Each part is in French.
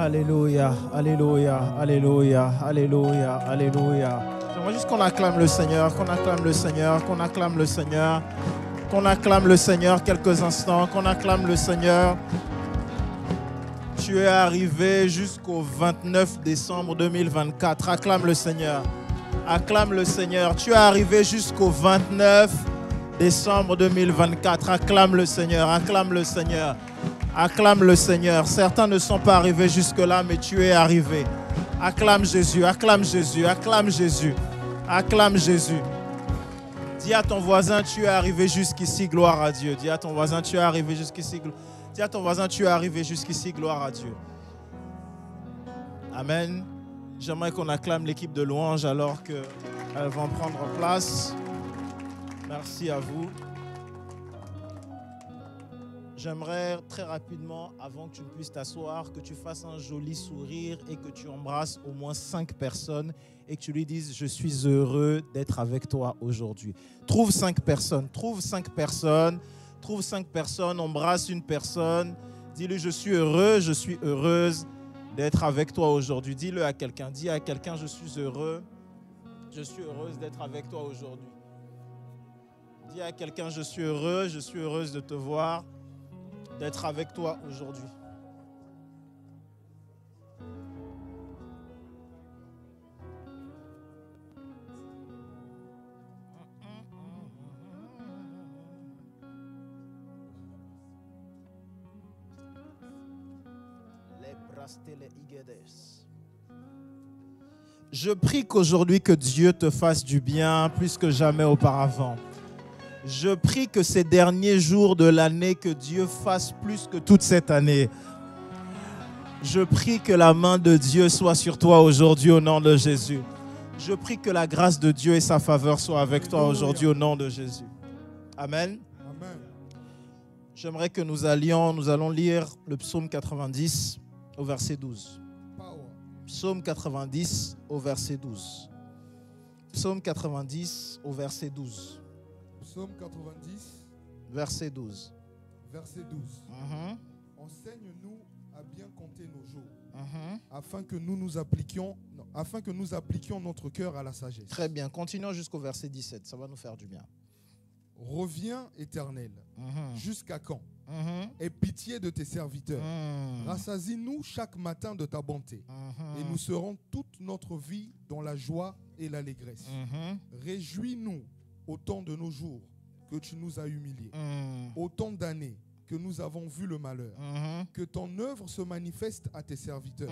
Alléluia, alléluia, alléluia, alléluia, alléluia. J'aimerais juste qu'on acclame le Seigneur, qu'on acclame le Seigneur, qu'on acclame le Seigneur, qu'on acclame le Seigneur quelques instants, qu'on acclame le Seigneur. Tu es arrivé jusqu'au 29 décembre 2024. Acclame le Seigneur. Acclame le Seigneur. Tu es arrivé jusqu'au 29 décembre 2024. Acclame le Seigneur. Acclame le Seigneur. Acclame le Seigneur. Certains ne sont pas arrivés jusque-là, mais tu es arrivé. Acclame Jésus. Acclame Jésus. Acclame Jésus. Acclame Jésus. Dis à ton voisin, tu es arrivé jusqu'ici, gloire à Dieu. Dis à ton voisin, tu es arrivé jusqu'ici. Dis à ton voisin, tu es arrivé jusqu'ici, gloire à Dieu. Amen. J'aimerais qu'on acclame l'équipe de louange alors qu'elles vont prendre place. Merci à vous. J'aimerais très rapidement, avant que tu ne puisses t'asseoir, que tu fasses un joli sourire et que tu embrasses au moins 5 personnes et que tu lui dises « Je suis heureux d'être avec toi aujourd'hui ». Trouve 5 personnes, trouve 5 personnes. Trouve 5 personnes, embrasse une personne, dis-lui je suis heureux, je suis heureuse d'être avec toi aujourd'hui. Dis-le à quelqu'un, dis à quelqu'un je suis heureux, je suis heureuse d'être avec toi aujourd'hui. Dis à quelqu'un je suis heureux, je suis heureuse de te voir, d'être avec toi aujourd'hui. Je prie qu'aujourd'hui que Dieu te fasse du bien plus que jamais auparavant. Je prie que ces derniers jours de l'année, que Dieu fasse plus que toute cette année. Je prie que la main de Dieu soit sur toi aujourd'hui au nom de Jésus. Je prie que la grâce de Dieu et sa faveur soient avec toi aujourd'hui au nom de Jésus. Amen. Amen. J'aimerais que nous allons lire le psaume 90 au verset 12. Psaume 90 au verset 12. Psaume 90 au verset 12. Psaume 90, verset 12. Verset 12. Enseigne-nous à bien compter nos jours, afin que nous appliquions notre cœur à la sagesse. Très bien, continuons jusqu'au verset 17, ça va nous faire du bien. Reviens, Éternel, jusqu'à quand? Aie pitié de tes serviteurs. Rassasie-nous chaque matin de ta bonté. Et nous serons toute notre vie dans la joie et l'allégresse. Réjouis-nous au temps de nos jours que tu nous as humiliés. Autant d'années que nous avons vu le malheur. Que ton œuvre se manifeste à tes serviteurs.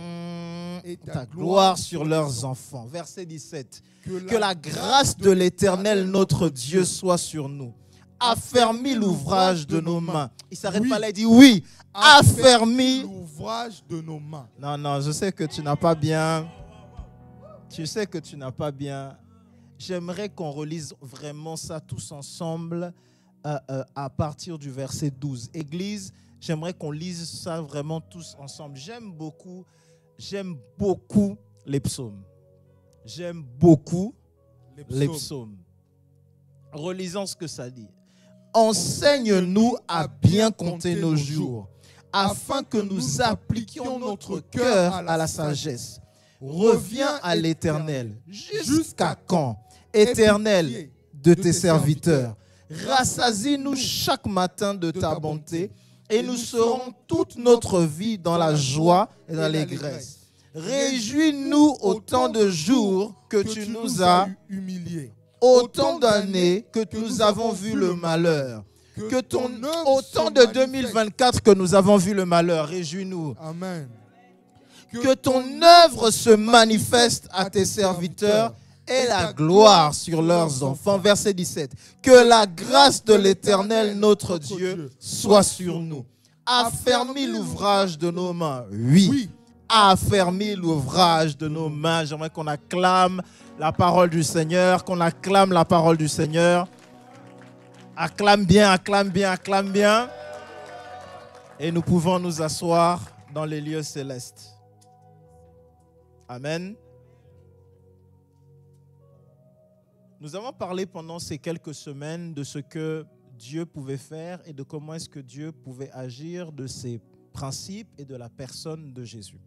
Et ta gloire sur leurs enfants. Verset 17. Que la grâce de l'Éternel notre Dieu soit sur nous. Affermis l'ouvrage de nos mains. Il ne s'arrête pas là, il dit oui. Affermis l'ouvrage de nos mains. Non, je sais que tu n'as pas bien. Tu sais que tu n'as pas bien. J'aimerais qu'on relise vraiment ça tous ensemble à partir du verset 12. Église, j'aimerais qu'on lise ça vraiment tous ensemble. J'aime beaucoup les psaumes. J'aime beaucoup les psaumes. Relisons ce que ça dit. Enseigne-nous à bien compter nos jours, afin que nous appliquions notre cœur à la sagesse. Reviens à l'Éternel. Jusqu'à quand, Éternel, de tes serviteurs? Rassasie-nous chaque matin de ta bonté, et nous serons toute notre vie dans la joie et dans l'allégresse. Réjouis-nous autant de jours que tu nous as humiliés. Autant d'années que nous avons vu le malheur. Autant de 2024 que nous avons vu le malheur. Réjouis-nous. Amen. Que ton œuvre se manifeste à tes serviteurs et la gloire sur leurs enfants. Verset 17. Que la grâce de l'Éternel, notre Dieu, soit sur nous. Affermis l'ouvrage de nos mains. Oui. Affermis l'ouvrage de nos mains. J'aimerais qu'on acclame la parole du Seigneur, qu'on acclame la parole du Seigneur. Acclame bien, acclame bien, acclame bien. Et nous pouvons nous asseoir dans les lieux célestes. Amen. Nous avons parlé pendant ces quelques semaines de ce que Dieu pouvait faire et de comment est-ce que Dieu pouvait agir, de ses principes et de la personne de Jésus.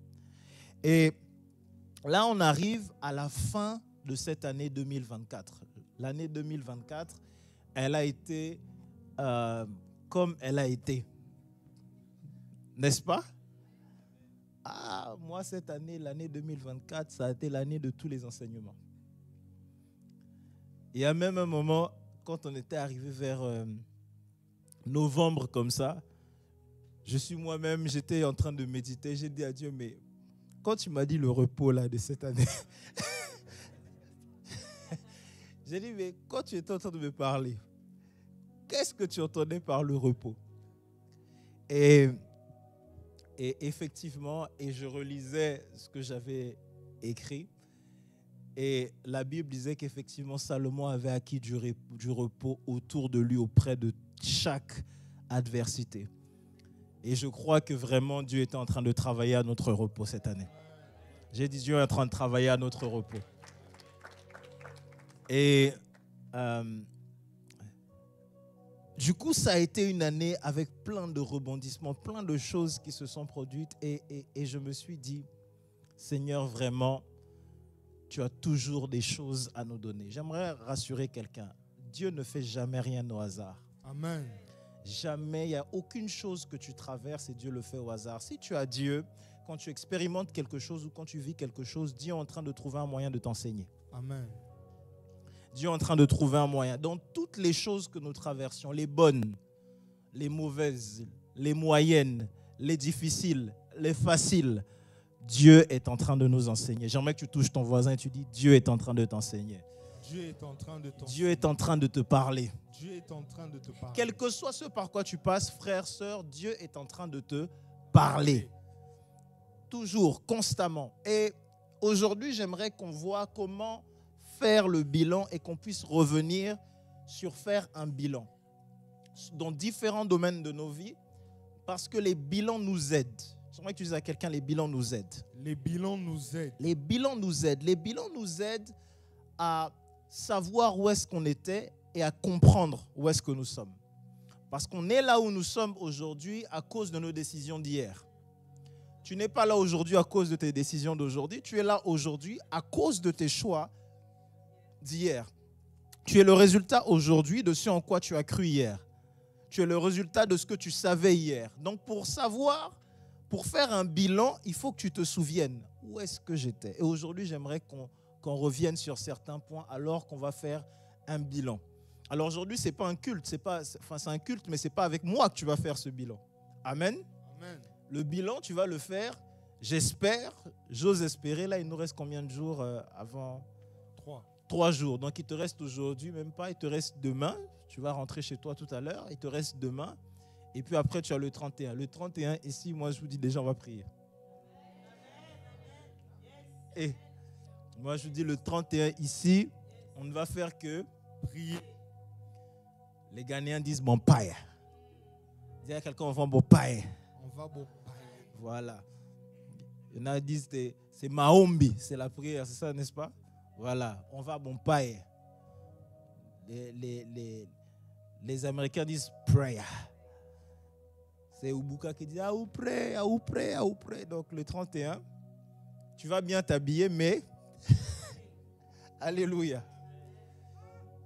Et là, on arrive à la fin de cette année 2024. L'année 2024, elle a été comme elle a été. N'est-ce pas? Ah, moi, cette année, l'année 2024, ça a été l'année de tous les enseignements. Il y a même un moment, quand on était arrivé vers novembre comme ça, j'étais en train de méditer. J'ai dit à Dieu, mais quand tu m'as dit le repos là de cette année, j'ai dit, mais quand tu étais en train de me parler, qu'est-ce que tu entendais par le repos? Et effectivement, je relisais ce que j'avais écrit. Et la Bible disait qu'effectivement, Salomon avait acquis du repos autour de lui, auprès de chaque adversité. Et je crois que vraiment, Dieu était en train de travailler à notre repos cette année. J'ai dit, Dieu est en train de travailler à notre repos. Et du coup, ça a été une année avec plein de rebondissements, plein de choses qui se sont produites. Et je me suis dit, Seigneur, vraiment, tu as toujours des choses à nous donner. J'aimerais rassurer quelqu'un. Dieu ne fait jamais rien au hasard. Amen. Jamais, il n'y a aucune chose que tu traverses et Dieu le fait au hasard. Si tu as Dieu, quand tu expérimentes quelque chose ou quand tu vis quelque chose, Dieu est en train de trouver un moyen de t'enseigner. Amen. Dieu est en train de trouver un moyen. Dans toutes les choses que nous traversions, les bonnes, les mauvaises, les moyennes, les difficiles, les faciles, Dieu est en train de nous enseigner. J'aimerais que tu touches ton voisin et tu dis, Dieu est en train de t'enseigner. Dieu est en train de t'enseigner. Dieu est en train de te parler. Dieu est en train de te parler. Quel que soit ce par quoi tu passes, frère, sœur, Dieu est en train de te parler. Toujours, constamment. Et aujourd'hui, j'aimerais qu'on voit comment faire le bilan et qu'on puisse revenir sur faire un bilan dans différents domaines de nos vies, parce que les bilans nous aident. J'aimerais que tu dises à quelqu'un, les bilans nous aident. Les bilans nous aident. Les bilans nous aident. Les bilans nous aident à savoir où est-ce qu'on était et à comprendre où est-ce que nous sommes. Parce qu'on est là où nous sommes aujourd'hui à cause de nos décisions d'hier. Tu n'es pas là aujourd'hui à cause de tes décisions d'aujourd'hui. Tu es là aujourd'hui à cause de tes choix d'hier. Tu es le résultat aujourd'hui de ce en quoi tu as cru hier. Tu es le résultat de ce que tu savais hier. Donc pour faire un bilan, il faut que tu te souviennes où est-ce que j'étais. Et aujourd'hui, j'aimerais qu'on revienne sur certains points alors qu'on va faire un bilan. Alors aujourd'hui, ce n'est pas un culte, c'est un culte, mais ce n'est pas avec moi que tu vas faire ce bilan. Amen. Amen. Le bilan, tu vas le faire, j'espère, j'ose espérer. Là, il nous reste combien de jours avant? 3 jours. Donc, il te reste aujourd'hui, même pas, il te reste demain. Tu vas rentrer chez toi tout à l'heure, il te reste demain. Et puis après, tu as le 31. Le 31, ici, moi, je vous dis déjà, on va prier. Et moi, je vous dis, le 31, ici, on ne va faire que prier. Les Ghanéens disent bon paille. Dis à quelqu'un, on va bon paille. On va bon paille. Voilà. Il y en a qui disent, c'est Maombi, c'est la prière, c'est ça, n'est-ce pas? Voilà, on va bon paille. Les Américains disent prayer. C'est Ubuka qui dit ou pray. Donc le 31, tu vas bien t'habiller, mais alléluia.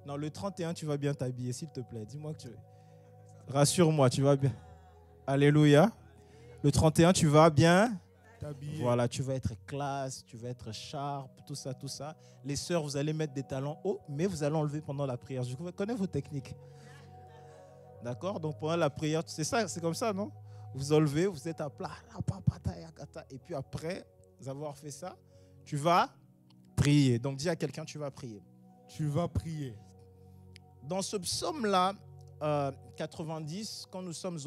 Non, le 31, tu vas bien t'habiller, s'il te plaît. Dis-moi que tu... Rassure-moi, tu vas bien. Alléluia. Le 31, tu vas bien t'habiller. Voilà, tu vas être classe, tu vas être sharp, tout ça. Les sœurs, vous allez mettre des talons hauts, mais vous allez enlever pendant la prière. Je connais vos techniques. D'accord? Donc pendant la prière, c'est ça, c'est comme ça, non? Vous enlevez, vous êtes à plat. Et puis après avoir fait ça, tu vas prier. Donc dis à quelqu'un, tu vas prier. Tu vas prier. Dans ce psaume-là, 90, quand nous sommes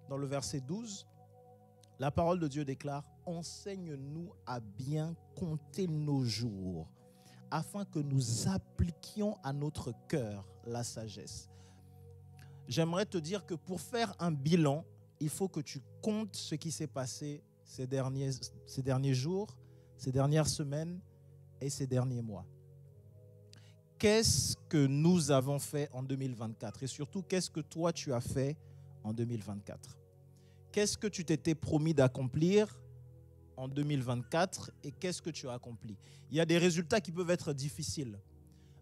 dans le verset 12, la parole de Dieu déclare « Enseigne-nous à bien compter nos jours, afin que nous appliquions à notre cœur la sagesse. » J'aimerais te dire que pour faire un bilan, il faut que tu comptes ce qui s'est passé ces derniers jours, ces dernières semaines et ces derniers mois. Qu'est-ce que nous avons fait en 2024? Et surtout, qu'est-ce que toi tu as fait en 2024? Qu'est-ce que tu t'étais promis d'accomplir en 2024 et qu'est-ce que tu as accompli. Il y a des résultats qui peuvent être difficiles.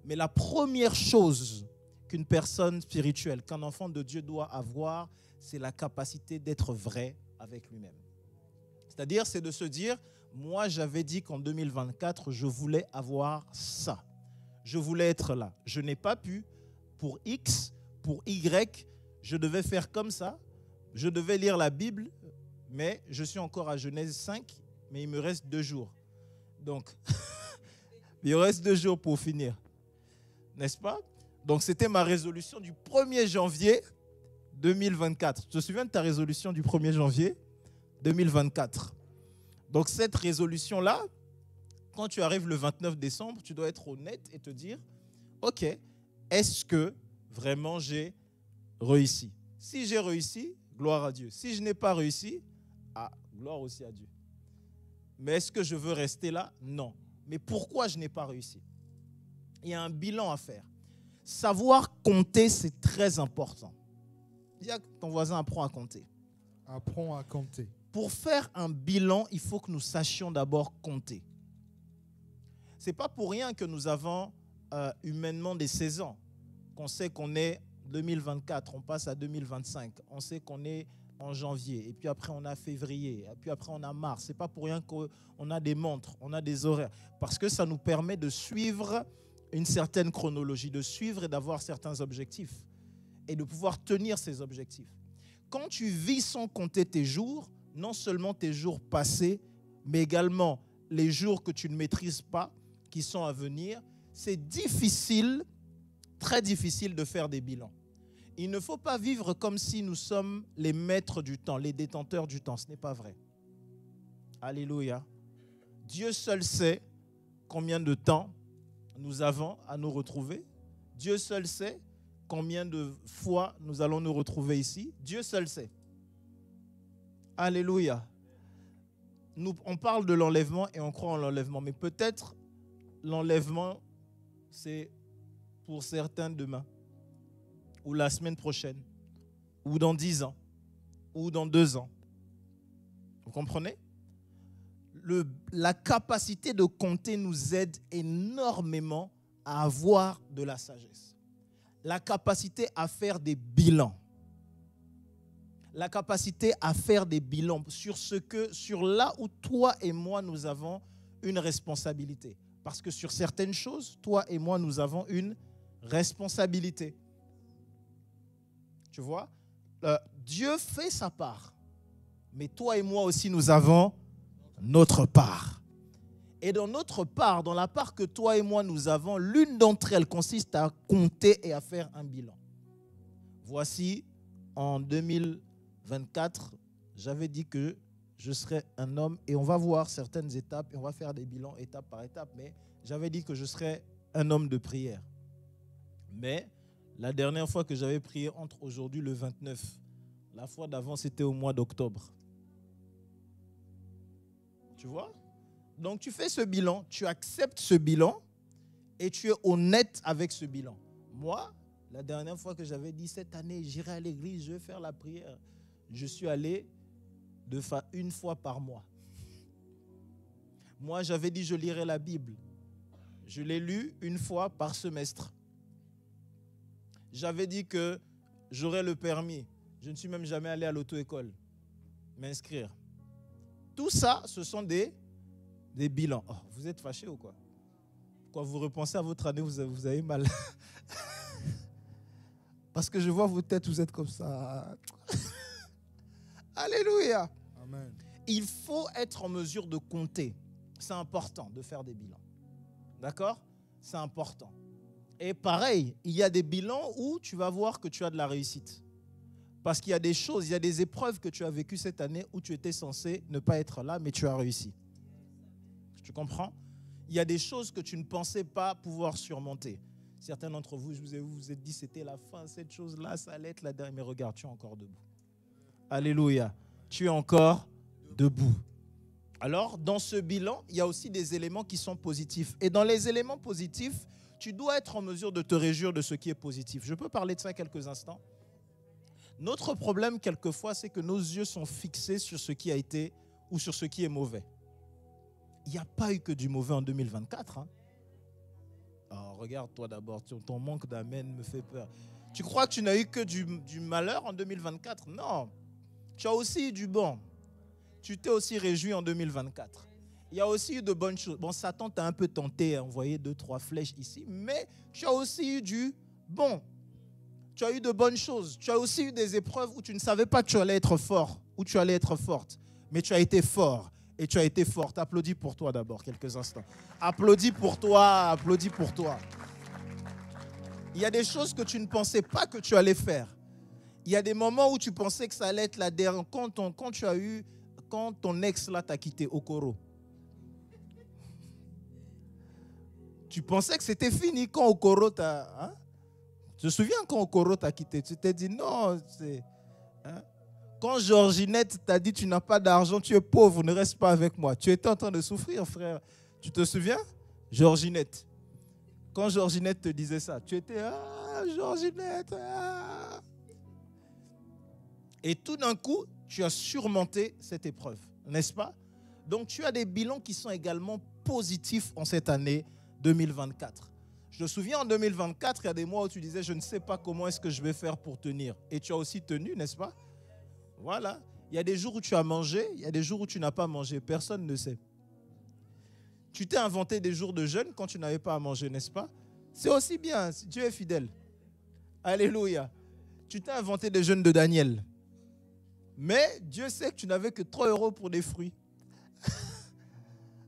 Mais la première chose qu'une personne spirituelle, qu'un enfant de Dieu doit avoir, c'est la capacité d'être vrai avec lui-même. C'est-à-dire, c'est de se dire, moi j'avais dit qu'en 2024, je voulais avoir ça. Je voulais être là. Je n'ai pas pu. Pour X, pour Y, je devais faire comme ça. Je devais lire la Bible, mais je suis encore à Genèse 5, mais il me reste 2 jours. Donc, il reste 2 jours pour finir. N'est-ce pas? Donc, c'était ma résolution du 1er janvier 2024. Tu te souviens de ta résolution du 1er janvier 2024? Donc, cette résolution-là, quand tu arrives le 29 décembre, tu dois être honnête et te dire, OK, est-ce que vraiment j'ai réussi? Si j'ai réussi, gloire à Dieu. Si je n'ai pas réussi, gloire aussi à Dieu. Mais est-ce que je veux rester là? Non. Mais pourquoi je n'ai pas réussi? Il y a un bilan à faire. Savoir compter, c'est très important. Dis à ton voisin, apprends à compter. Apprends à compter. Pour faire un bilan, il faut que nous sachions d'abord compter. Ce n'est pas pour rien que nous avons humainement des saisons. Qu'on sait qu'on est 2024, on passe à 2025. On sait qu'on est en janvier, et puis après on a février, et puis après on a mars. Ce n'est pas pour rien qu'on a des montres, on a des horaires. Parce que ça nous permet de suivre une certaine chronologie, de suivre et d'avoir certains objectifs. Et de pouvoir tenir ces objectifs. Quand tu vis sans compter tes jours, non seulement tes jours passés, mais également les jours que tu ne maîtrises pas, qui sont à venir, c'est difficile, très difficile de faire des bilans. Il ne faut pas vivre comme si nous sommes les maîtres du temps, les détenteurs du temps. Ce n'est pas vrai. Alléluia. Dieu seul sait combien de temps nous avons à nous retrouver. Dieu seul sait combien de fois nous allons nous retrouver ici. Dieu seul sait. Alléluia. On parle de l'enlèvement et on croit en l'enlèvement. Mais peut-être l'enlèvement, c'est pour certains demain, ou la semaine prochaine, ou dans 10 ans, ou dans 2 ans. Vous comprenez? La capacité de compter nous aide énormément à avoir de la sagesse. La capacité à faire des bilans. La capacité à faire des bilans sur là où toi et moi nous avons une responsabilité. Parce que sur certaines choses, toi et moi nous avons une responsabilité. Tu vois? Dieu fait sa part. Mais toi et moi aussi nous avons notre part. Et dans notre part, dans la part que toi et moi nous avons, l'une d'entre elles consiste à compter et à faire un bilan. Voici, en 2024, j'avais dit que je serais un homme, et on va voir certaines étapes, et on va faire des bilans étape par étape, mais j'avais dit que je serais un homme de prière. Mais la dernière fois que j'avais prié entre aujourd'hui le 29, la fois d'avant c'était au mois d'octobre. Tu vois? Donc tu fais ce bilan, tu acceptes ce bilan et tu es honnête avec ce bilan. Moi, la dernière fois que j'avais dit cette année, j'irai à l'église, je vais faire la prière, je suis allé une fois par mois. Moi, j'avais dit je lirai la Bible. Je l'ai lu une fois par semestre. J'avais dit que j'aurais le permis. Je ne suis même jamais allé à l'auto-école m'inscrire. Tout ça, ce sont des bilans. Oh, vous êtes fâchés ou quoi? Quand vous repensez à votre année, vous avez mal. Parce que je vois vos têtes, vous êtes comme ça. Alléluia. Amen. Il faut être en mesure de compter. C'est important de faire des bilans. D'accord? C'est important. Et pareil, il y a des bilans où tu vas voir que tu as de la réussite. Parce qu'il y a des choses, il y a des épreuves que tu as vécues cette année où tu étais censé ne pas être là, mais tu as réussi. Tu comprends? Il y a des choses que tu ne pensais pas pouvoir surmonter. Certains d'entre vous, vous vous êtes dit, c'était la fin, cette chose-là, ça allait être la dernière. Mais regarde, tu es encore debout. Alléluia. Tu es encore debout. Alors, dans ce bilan, il y a aussi des éléments qui sont positifs. Et dans les éléments positifs, tu dois être en mesure de te réjouir de ce qui est positif. Je peux parler de ça quelques instants? Notre problème, quelquefois, c'est que nos yeux sont fixés sur ce qui a été ou sur ce qui est mauvais. il n'y a pas eu que du mauvais en 2024. Hein. Oh, regarde-toi d'abord, ton manque d'amen me fait peur. Tu crois que tu n'as eu que du malheur en 2024? Non. Tu as aussi eu du bon. Tu t'es aussi réjoui en 2024. Il y a aussi eu de bonnes choses. Bon, Satan t'a un peu tenté à envoyer 2-3 flèches ici, mais tu as aussi eu du bon. Tu as eu de bonnes choses. Tu as aussi eu des épreuves où tu ne savais pas que tu allais être fort, où tu allais être forte. Mais tu as été fort et tu as été forte. Applaudis pour toi d'abord, quelques instants. Applaudis pour toi, applaudis pour toi. Il y a des choses que tu ne pensais pas que tu allais faire. Il y a des moments où tu pensais que ça allait être la dernière. Quand ton ex là t'a quitté, Okoro. Tu pensais que c'était fini quand Okoro t'a... Hein? Je me souviens quand Okoro t'a quitté, tu t'es dit non. Hein? Quand Georginette t'a dit tu n'as pas d'argent, tu es pauvre, ne reste pas avec moi. Tu étais en train de souffrir, frère. Tu te souviens? Georginette. Quand Georginette te disait ça, tu étais Georginette. Et tout d'un coup, tu as surmonté cette épreuve, n'est-ce pas? Donc tu as des bilans qui sont également positifs en cette année 2024. Je me souviens en 2024, il y a des mois où tu disais, je ne sais pas comment est-ce que je vais faire pour tenir. Et tu as aussi tenu, n'est-ce pas? Voilà. Il y a des jours où tu as mangé, il y a des jours où tu n'as pas mangé. Personne ne sait. Tu t'es inventé des jours de jeûne quand tu n'avais pas à manger, n'est-ce pas? C'est aussi bien, Dieu est fidèle. Alléluia. Tu t'es inventé des jeûnes de Daniel. Mais Dieu sait que tu n'avais que 3 € pour des fruits.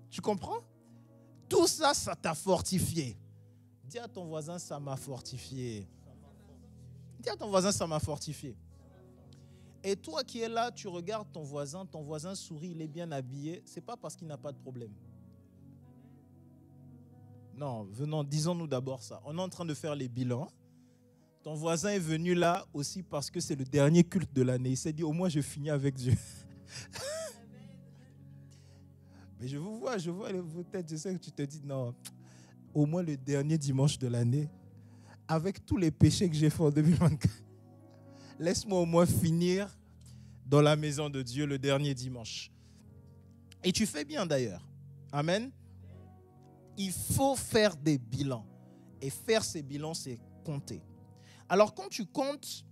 Tu comprends? Tout ça, ça t'a fortifié. Dis à ton voisin, ça m'a fortifié. Dis à ton voisin, ça m'a fortifié. Et toi qui es là, tu regardes ton voisin sourit, il est bien habillé. Ce n'est pas parce qu'il n'a pas de problème. Non, venons, disons-nous d'abord ça. On est en train de faire les bilans. Ton voisin est venu là aussi parce que c'est le dernier culte de l'année. Il s'est dit, au moins je finis avec Dieu. Mais je vois vos têtes, je sais que tu te dis, non, au moins le dernier dimanche de l'année, avec tous les péchés que j'ai fait en 2024, laisse-moi au moins finir dans la maison de Dieu le dernier dimanche. Et tu fais bien d'ailleurs. Amen. Il faut faire des bilans. Et faire ces bilans, c'est compter. Alors quand tu comptes,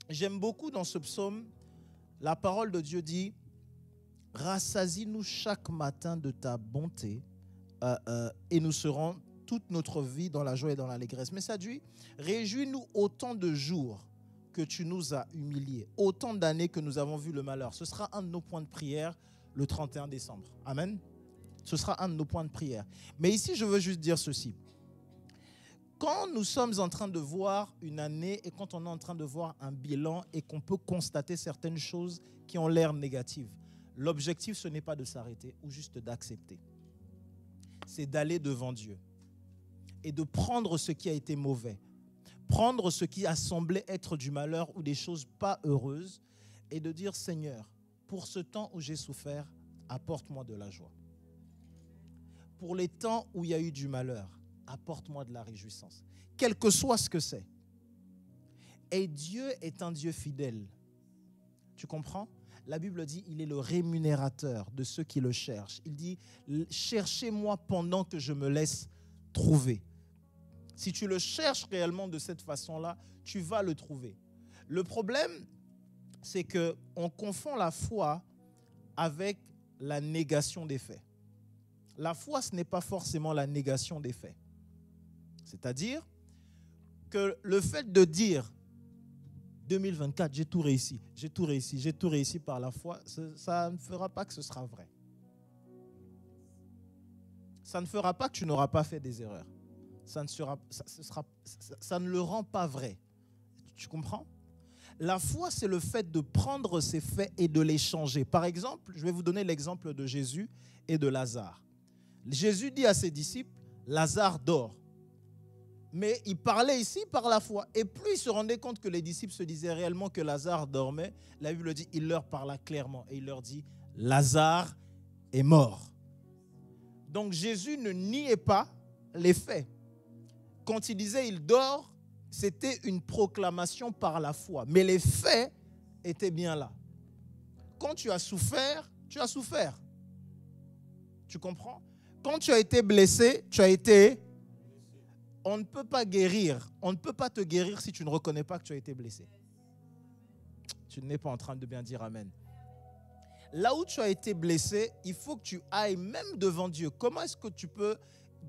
j'aime beaucoup dans ce psaume, la parole de Dieu dit, rassasie-nous chaque matin de ta bonté et nous serons toute notre vie dans la joie et dans l'allégresse. Mais ça dit, réjouis-nous autant de jours que tu nous as humiliés, autant d'années que nous avons vu le malheur. Ce sera un de nos points de prière le 31 décembre. Amen. Ce sera un de nos points de prière. Mais ici, je veux juste dire ceci. Quand nous sommes en train de voir une année et quand on est en train de voir un bilan et qu'on peut constater certaines choses qui ont l'air négatives, l'objectif, ce n'est pas de s'arrêter ou juste d'accepter. C'est d'aller devant Dieu et de prendre ce qui a été mauvais, prendre ce qui a semblé être du malheur ou des choses pas heureuses et de dire, Seigneur, pour ce temps où j'ai souffert, apporte-moi de la joie. Pour les temps où il y a eu du malheur, apporte-moi de la réjouissance, quel que soit ce que c'est. Et Dieu est un Dieu fidèle. Tu comprends? La Bible dit, il est le rémunérateur de ceux qui le cherchent. Il dit, cherchez-moi pendant que je me laisse trouver. Si tu le cherches réellement de cette façon-là, tu vas le trouver. Le problème, c'est qu'on confond la foi avec la négation des faits. La foi, ce n'est pas forcément la négation des faits. C'est-à-dire que le fait de dire 2024, j'ai tout réussi, j'ai tout réussi, j'ai tout réussi par la foi, ça ne fera pas que ce sera vrai. Ça ne fera pas que tu n'auras pas fait des erreurs. Ça ne le rend pas vrai. Tu comprends? La foi, c'est le fait de prendre ces faits et de les changer. Par exemple, je vais vous donner l'exemple de Jésus et de Lazare. Jésus dit à ses disciples, Lazare dort. Mais il parlait ici par la foi. Et plus il se rendait compte que les disciples se disaient réellement que Lazare dormait, la Bible dit, il leur parla clairement. Et il leur dit, Lazare est mort. Donc Jésus ne niait pas les faits. Quand il disait il dort, c'était une proclamation par la foi. Mais les faits étaient bien là. Quand tu as souffert, tu as souffert. Tu comprends? Quand tu as été blessé, tu as été... On ne peut pas guérir. On ne peut pas te guérir si tu ne reconnais pas que tu as été blessé. Tu n'es pas en train de bien dire amen. Là où tu as été blessé, il faut que tu ailles même devant Dieu. Comment est-ce que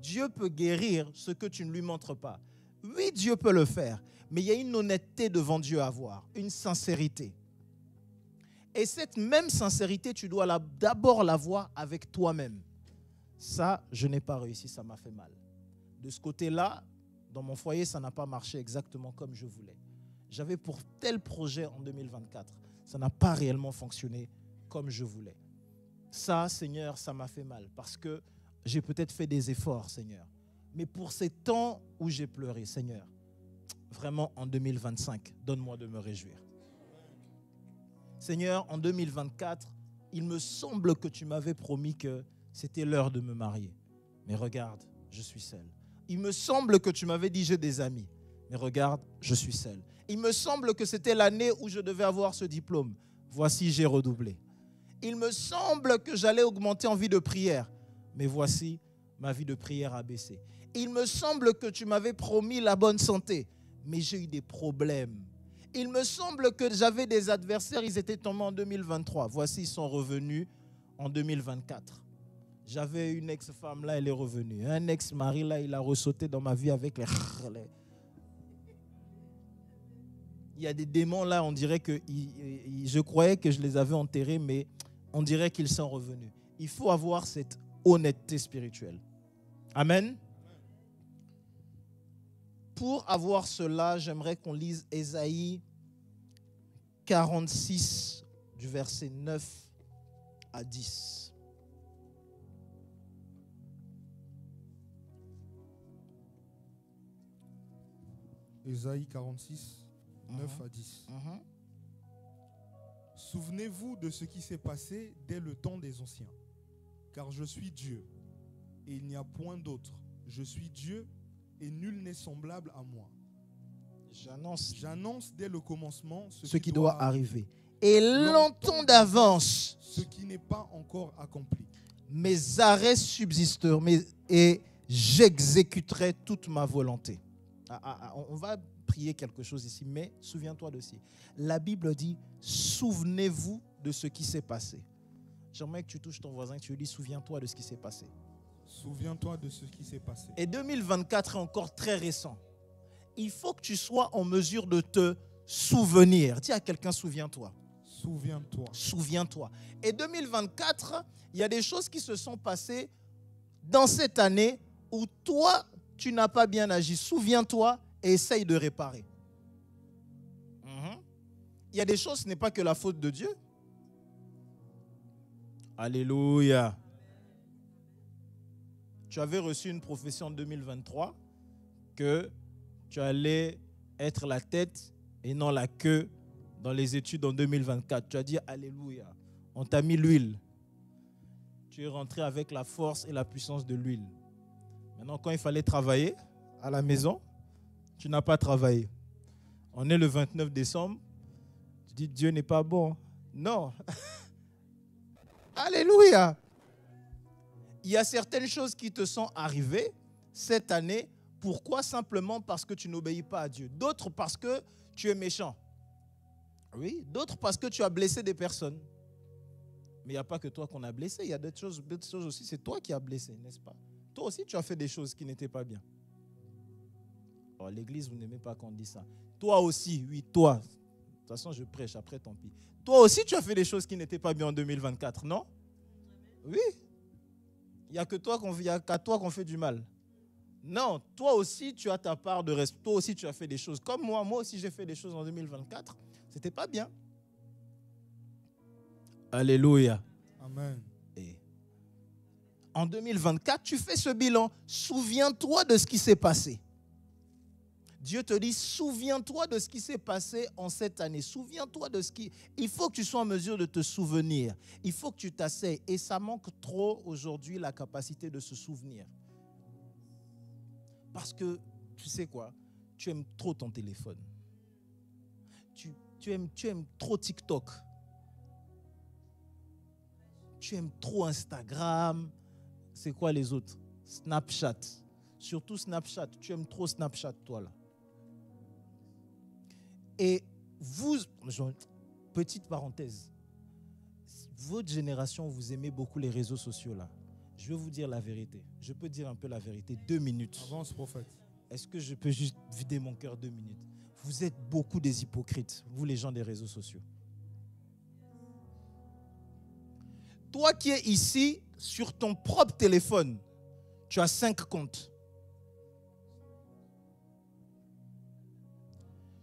Dieu peut guérir ce que tu ne lui montres pas? Oui, Dieu peut le faire, mais il y a une honnêteté devant Dieu à avoir, une sincérité. Et cette même sincérité, tu dois d'abord l'avoir avec toi-même. Ça, je n'ai pas réussi, ça m'a fait mal. De ce côté-là, dans mon foyer, ça n'a pas marché exactement comme je voulais. J'avais pour tel projet en 2024. Ça n'a pas réellement fonctionné comme je voulais. Ça, Seigneur, ça m'a fait mal parce que j'ai peut-être fait des efforts, Seigneur. Mais pour ces temps où j'ai pleuré, Seigneur, vraiment en 2025, donne-moi de me réjouir. Seigneur, en 2024, il me semble que tu m'avais promis que c'était l'heure de me marier. Mais regarde, je suis seul. Il me semble que tu m'avais dit j'ai des amis. Mais regarde, je suis seul. Il me semble que c'était l'année où je devais avoir ce diplôme. Voici, j'ai redoublé. Il me semble que j'allais augmenter en vie de prière. Mais voici, ma vie de prière a baissé. Il me semble que tu m'avais promis la bonne santé. Mais j'ai eu des problèmes. Il me semble que j'avais des adversaires, ils étaient tombés en 2023. Voici, ils sont revenus en 2024. J'avais une ex-femme, là, elle est revenue. Un ex-mari, là, il a ressauté dans ma vie avec les... Il y a des démons, là, on dirait que... Je croyais que je les avais enterrés, mais on dirait qu'ils sont revenus. Il faut avoir cette honnêteté spirituelle. Amen. Pour avoir cela, j'aimerais qu'on lise Ésaïe 46, du verset 9 à 10. Ésaïe 46, 9 à 10. Souvenez-vous de ce qui s'est passé dès le temps des anciens. Car je suis Dieu, et il n'y a point d'autre. Je suis Dieu, et nul n'est semblable à moi. J'annonce dès le commencement ce qui doit arriver. Et longtemps d'avance ce qui n'est pas encore accompli. Mes arrêts subsisteront et j'exécuterai toute ma volonté. On va prier quelque chose ici, mais souviens-toi de ci. La Bible dit, souvenez-vous de ce qui s'est passé. J'aimerais que tu touches ton voisin et que tu lui dis, souviens-toi de ce qui s'est passé. Souviens-toi de ce qui s'est passé. Et 2024 est encore très récent. Il faut que tu sois en mesure de te souvenir. Dis à quelqu'un, souviens-toi. Souviens-toi. Souviens-toi. Et 2024, il y a des choses qui se sont passées dans cette année où toi, tu n'as pas bien agi. Souviens-toi et essaye de réparer. Il y a des choses, ce n'est pas que la faute de Dieu. Alléluia. Tu avais reçu une prophétie en 2023 que tu allais être la tête et non la queue dans les études en 2024. Tu as dit alléluia. On t'a mis l'huile. Tu es rentré avec la force et la puissance de l'huile. Maintenant, quand il fallait travailler à la maison, tu n'as pas travaillé. On est le 29 décembre. Tu dis Dieu n'est pas bon. Non. Alléluia. Il y a certaines choses qui te sont arrivées cette année. Pourquoi? Simplement parce que tu n'obéis pas à Dieu. D'autres parce que tu es méchant. Oui. D'autres parce que tu as blessé des personnes. Mais il n'y a pas que toi qu'on a blessé. Il y a d'autres choses aussi. C'est toi qui as blessé, n'est-ce pas? Toi aussi, tu as fait des choses qui n'étaient pas bien. Oh, l'église, vous n'aimez pas qu'on dise ça. Toi aussi, oui, toi. De toute façon, je prêche, après tant pis. Toi aussi, tu as fait des choses qui n'étaient pas bien en 2024, non? Oui. Il n'y a qu'à toi qu'on fait du mal. Non, toi aussi, tu as ta part de respect. Toi aussi, tu as fait des choses. Comme moi aussi, j'ai fait des choses en 2024. Ce n'était pas bien. Alléluia. Amen. Et en 2024, tu fais ce bilan. Souviens-toi de ce qui s'est passé. Dieu te dit, souviens-toi de ce qui s'est passé en cette année. Souviens-toi de ce qui... Il faut que tu sois en mesure de te souvenir. Il faut que tu t'asseyes. Et ça manque trop aujourd'hui la capacité de se souvenir. Parce que, tu sais quoi, tu aimes trop ton téléphone. Tu aimes trop TikTok. Tu aimes trop Instagram. C'est quoi les autres? Snapchat. Surtout Snapchat. Tu aimes trop Snapchat, toi, là. Et vous, petite parenthèse, votre génération, vous aimez beaucoup les réseaux sociaux, là. Je vais vous dire la vérité. Je peux dire un peu la vérité. 2 minutes. Avance, prophète. Est-ce que je peux juste vider mon cœur 2 minutes? Vous êtes beaucoup des hypocrites, vous les gens des réseaux sociaux. Toi qui es ici, sur ton propre téléphone, tu as 5 comptes.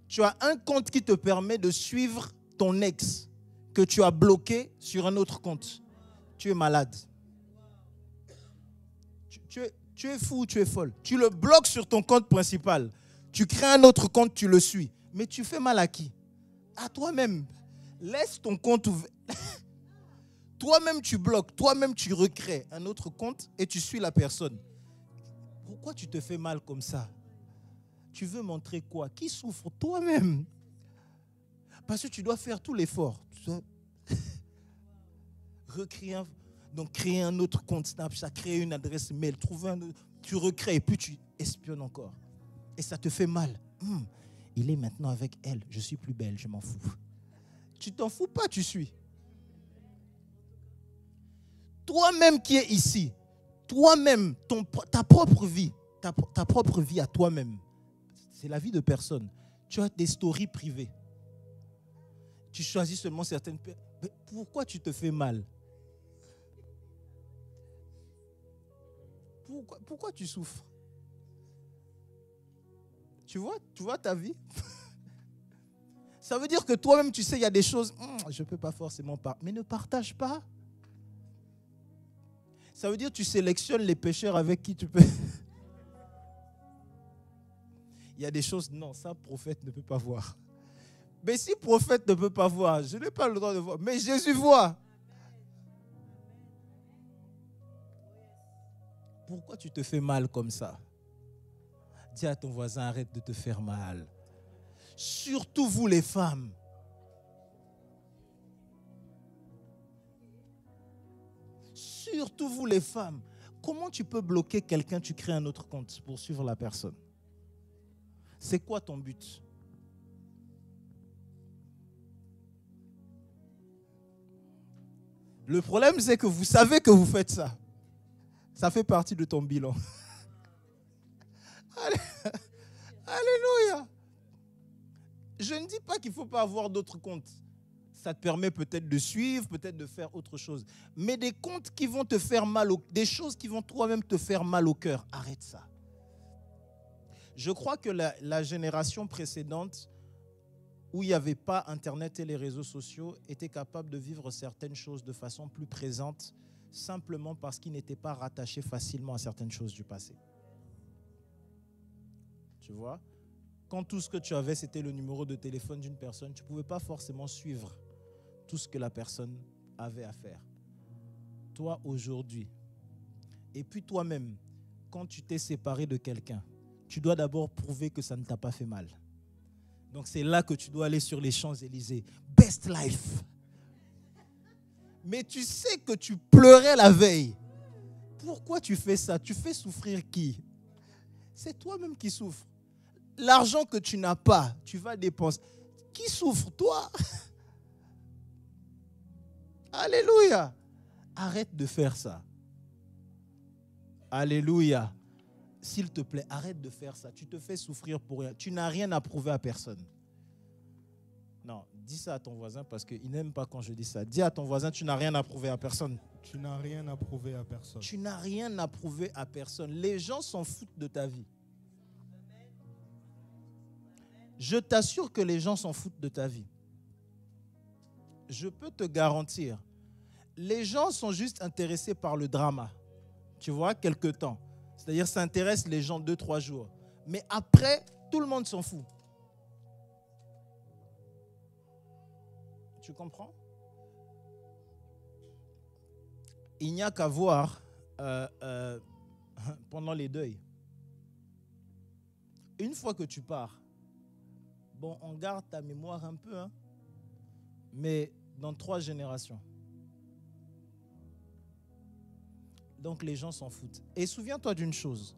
Tu as un compte qui te permet de suivre ton ex que tu as bloqué sur un autre compte. Tu es malade. Tu es fou ou tu es folle. Tu le bloques sur ton compte principal. Tu crées un autre compte, tu le suis. Mais tu fais mal à qui? À toi-même. Laisse ton compte ouvert. Toi-même, tu bloques. Toi-même, tu recrées un autre compte et tu suis la personne. Pourquoi tu te fais mal comme ça? Tu veux montrer quoi? Qui souffre? Toi-même. Parce que tu dois faire tout l'effort. Recréer donc créer un autre compte Snapchat, créer une adresse mail, trouver un autre, tu recrées et puis tu espionnes encore. Et ça te fait mal. Il est maintenant avec elle, je suis plus belle, je m'en fous. Tu t'en fous pas, tu suis. Toi-même qui es ici, toi-même, ta propre vie à toi-même, c'est la vie de personne. Tu as des stories privées. Tu choisis seulement certaines personnes. Pourquoi tu te fais mal? Pourquoi tu souffres? Tu vois ta vie? Ça veut dire que toi-même, tu sais, il y a des choses, je ne peux pas forcément partager. Mais ne partage pas. Ça veut dire que tu sélectionnes les pécheurs avec qui tu peux. Il y a des choses, non, ça, prophète ne peut pas voir. Mais si prophète ne peut pas voir, je n'ai pas le droit de voir. Mais Jésus voit. Pourquoi tu te fais mal comme ça? Dis à ton voisin, arrête de te faire mal. Surtout vous les femmes. Surtout vous les femmes. Comment tu peux bloquer quelqu'un, tu crées un autre compte pour suivre la personne? C'est quoi ton but? Le problème, c'est que vous savez que vous faites ça. Ça fait partie de ton bilan. Alléluia. Je ne dis pas qu'il ne faut pas avoir d'autres comptes. Ça te permet peut-être de suivre, peut-être de faire autre chose. Mais des comptes qui vont te faire mal, des choses qui vont toi-même te faire mal au cœur, arrête ça. Je crois que la génération précédente, où il n'y avait pas Internet et les réseaux sociaux, était capable de vivre certaines choses de façon plus présente, simplement parce qu'ils n'étaient pas rattachés facilement à certaines choses du passé. Tu vois? Quand tout ce que tu avais, c'était le numéro de téléphone d'une personne, tu ne pouvais pas forcément suivre tout ce que la personne avait à faire. Toi, aujourd'hui, et puis toi-même, quand tu t'es séparé de quelqu'un, tu dois d'abord prouver que ça ne t'a pas fait mal. Donc c'est là que tu dois aller sur les Champs-Élysées. Best life. Mais tu sais que tu pleurais la veille. Pourquoi tu fais ça? Tu fais souffrir qui? C'est toi-même qui souffres. L'argent que tu n'as pas, tu vas dépenser. Qui souffre? Toi. Alléluia. Arrête de faire ça. Alléluia. S'il te plaît, arrête de faire ça. Tu te fais souffrir pour rien. Tu n'as rien à prouver à personne. Non, dis ça à ton voisin parce qu'il n'aime pas quand je dis ça. Dis à ton voisin, tu n'as rien à prouver à personne. Tu n'as rien à prouver à personne. Tu n'as rien à prouver à personne. Les gens s'en foutent de ta vie. Je t'assure que les gens s'en foutent de ta vie. Je peux te garantir. Les gens sont juste intéressés par le drama. Tu vois, quelque temps. C'est-à-dire, ça intéresse les gens 2-3 jours. Mais après, tout le monde s'en fout. Tu comprends? Il n'y a qu'à voir pendant les deuils. Une fois que tu pars, bon, on garde ta mémoire un peu, hein, mais dans 3 générations, Donc les gens s'en foutent. Et souviens-toi d'une chose.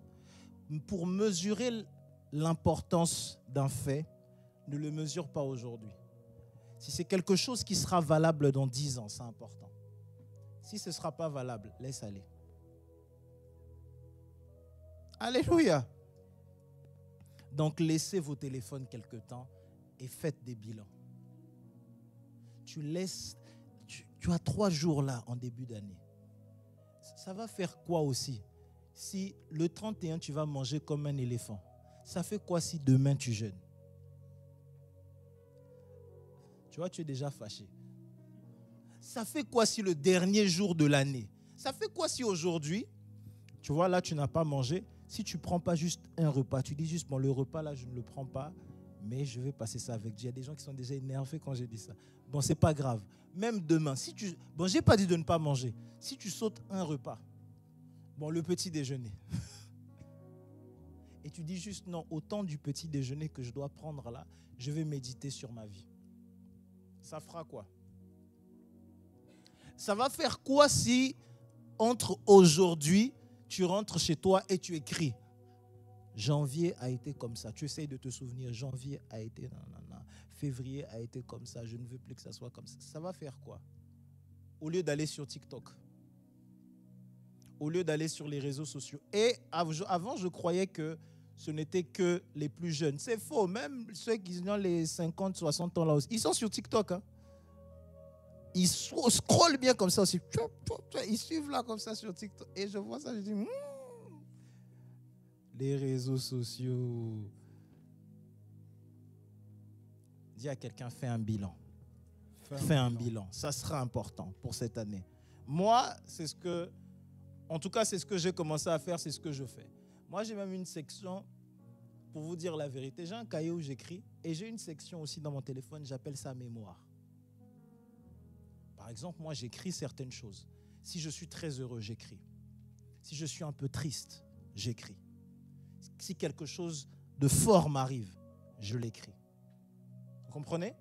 Pour mesurer l'importance d'un fait, ne le mesure pas aujourd'hui. Si c'est quelque chose qui sera valable dans 10 ans, c'est important. Si ce ne sera pas valable, laisse aller. Alléluia. Donc laissez vos téléphones quelque temps et faites des bilans. Tu as 3 jours là en début d'année. Ça va faire quoi aussi? Si le 31 tu vas manger comme un éléphant, ça fait quoi si demain tu jeûnes? Tu vois, tu es déjà fâché. Ça fait quoi si le dernier jour de l'année? Ça fait quoi si aujourd'hui, tu vois, là tu n'as pas mangé? Si tu ne prends pas juste un repas, tu dis juste, bon, le repas là, je ne le prends pas, mais je vais passer ça avec Dieu. Il y a des gens qui sont déjà énervés quand j'ai dit ça. Bon, ce n'est pas grave. Même demain, bon, je n'ai pas dit de ne pas manger. Si tu sautes un repas, bon, le petit déjeuner, et tu dis juste, non, au temps du petit déjeuner que je dois prendre là, je vais méditer sur ma vie. Ça fera quoi? Ça va faire quoi si, entre aujourd'hui, tu rentres chez toi et tu écris? Janvier a été comme ça. Tu essayes de te souvenir. Janvier a été nanana. Février a été comme ça. Je ne veux plus que ça soit comme ça. Ça va faire quoi? Au lieu d'aller sur TikTok, au lieu d'aller sur les réseaux sociaux. Et avant, je croyais que ce n'était que les plus jeunes. C'est faux. Même ceux qui ont les 50, 60 ans là aussi, ils sont sur TikTok. Hein. Ils scrollent bien comme ça aussi. Ils suivent là comme ça sur TikTok. Et je vois ça, je dis, les réseaux sociaux. Dis à quelqu'un, fais un bilan. Fais un bilan. Ça sera important pour cette année. Moi, c'est ce que, en tout cas, c'est ce que j'ai commencé à faire, c'est ce que je fais. Moi, j'ai même une section, pour vous dire la vérité, j'ai un cahier où j'écris et j'ai une section aussi dans mon téléphone, j'appelle ça mémoire. Par exemple, moi, j'écris certaines choses. Si je suis très heureux, j'écris. Si je suis un peu triste, j'écris. Si quelque chose de fort m'arrive, je l'écris. Vous comprenez?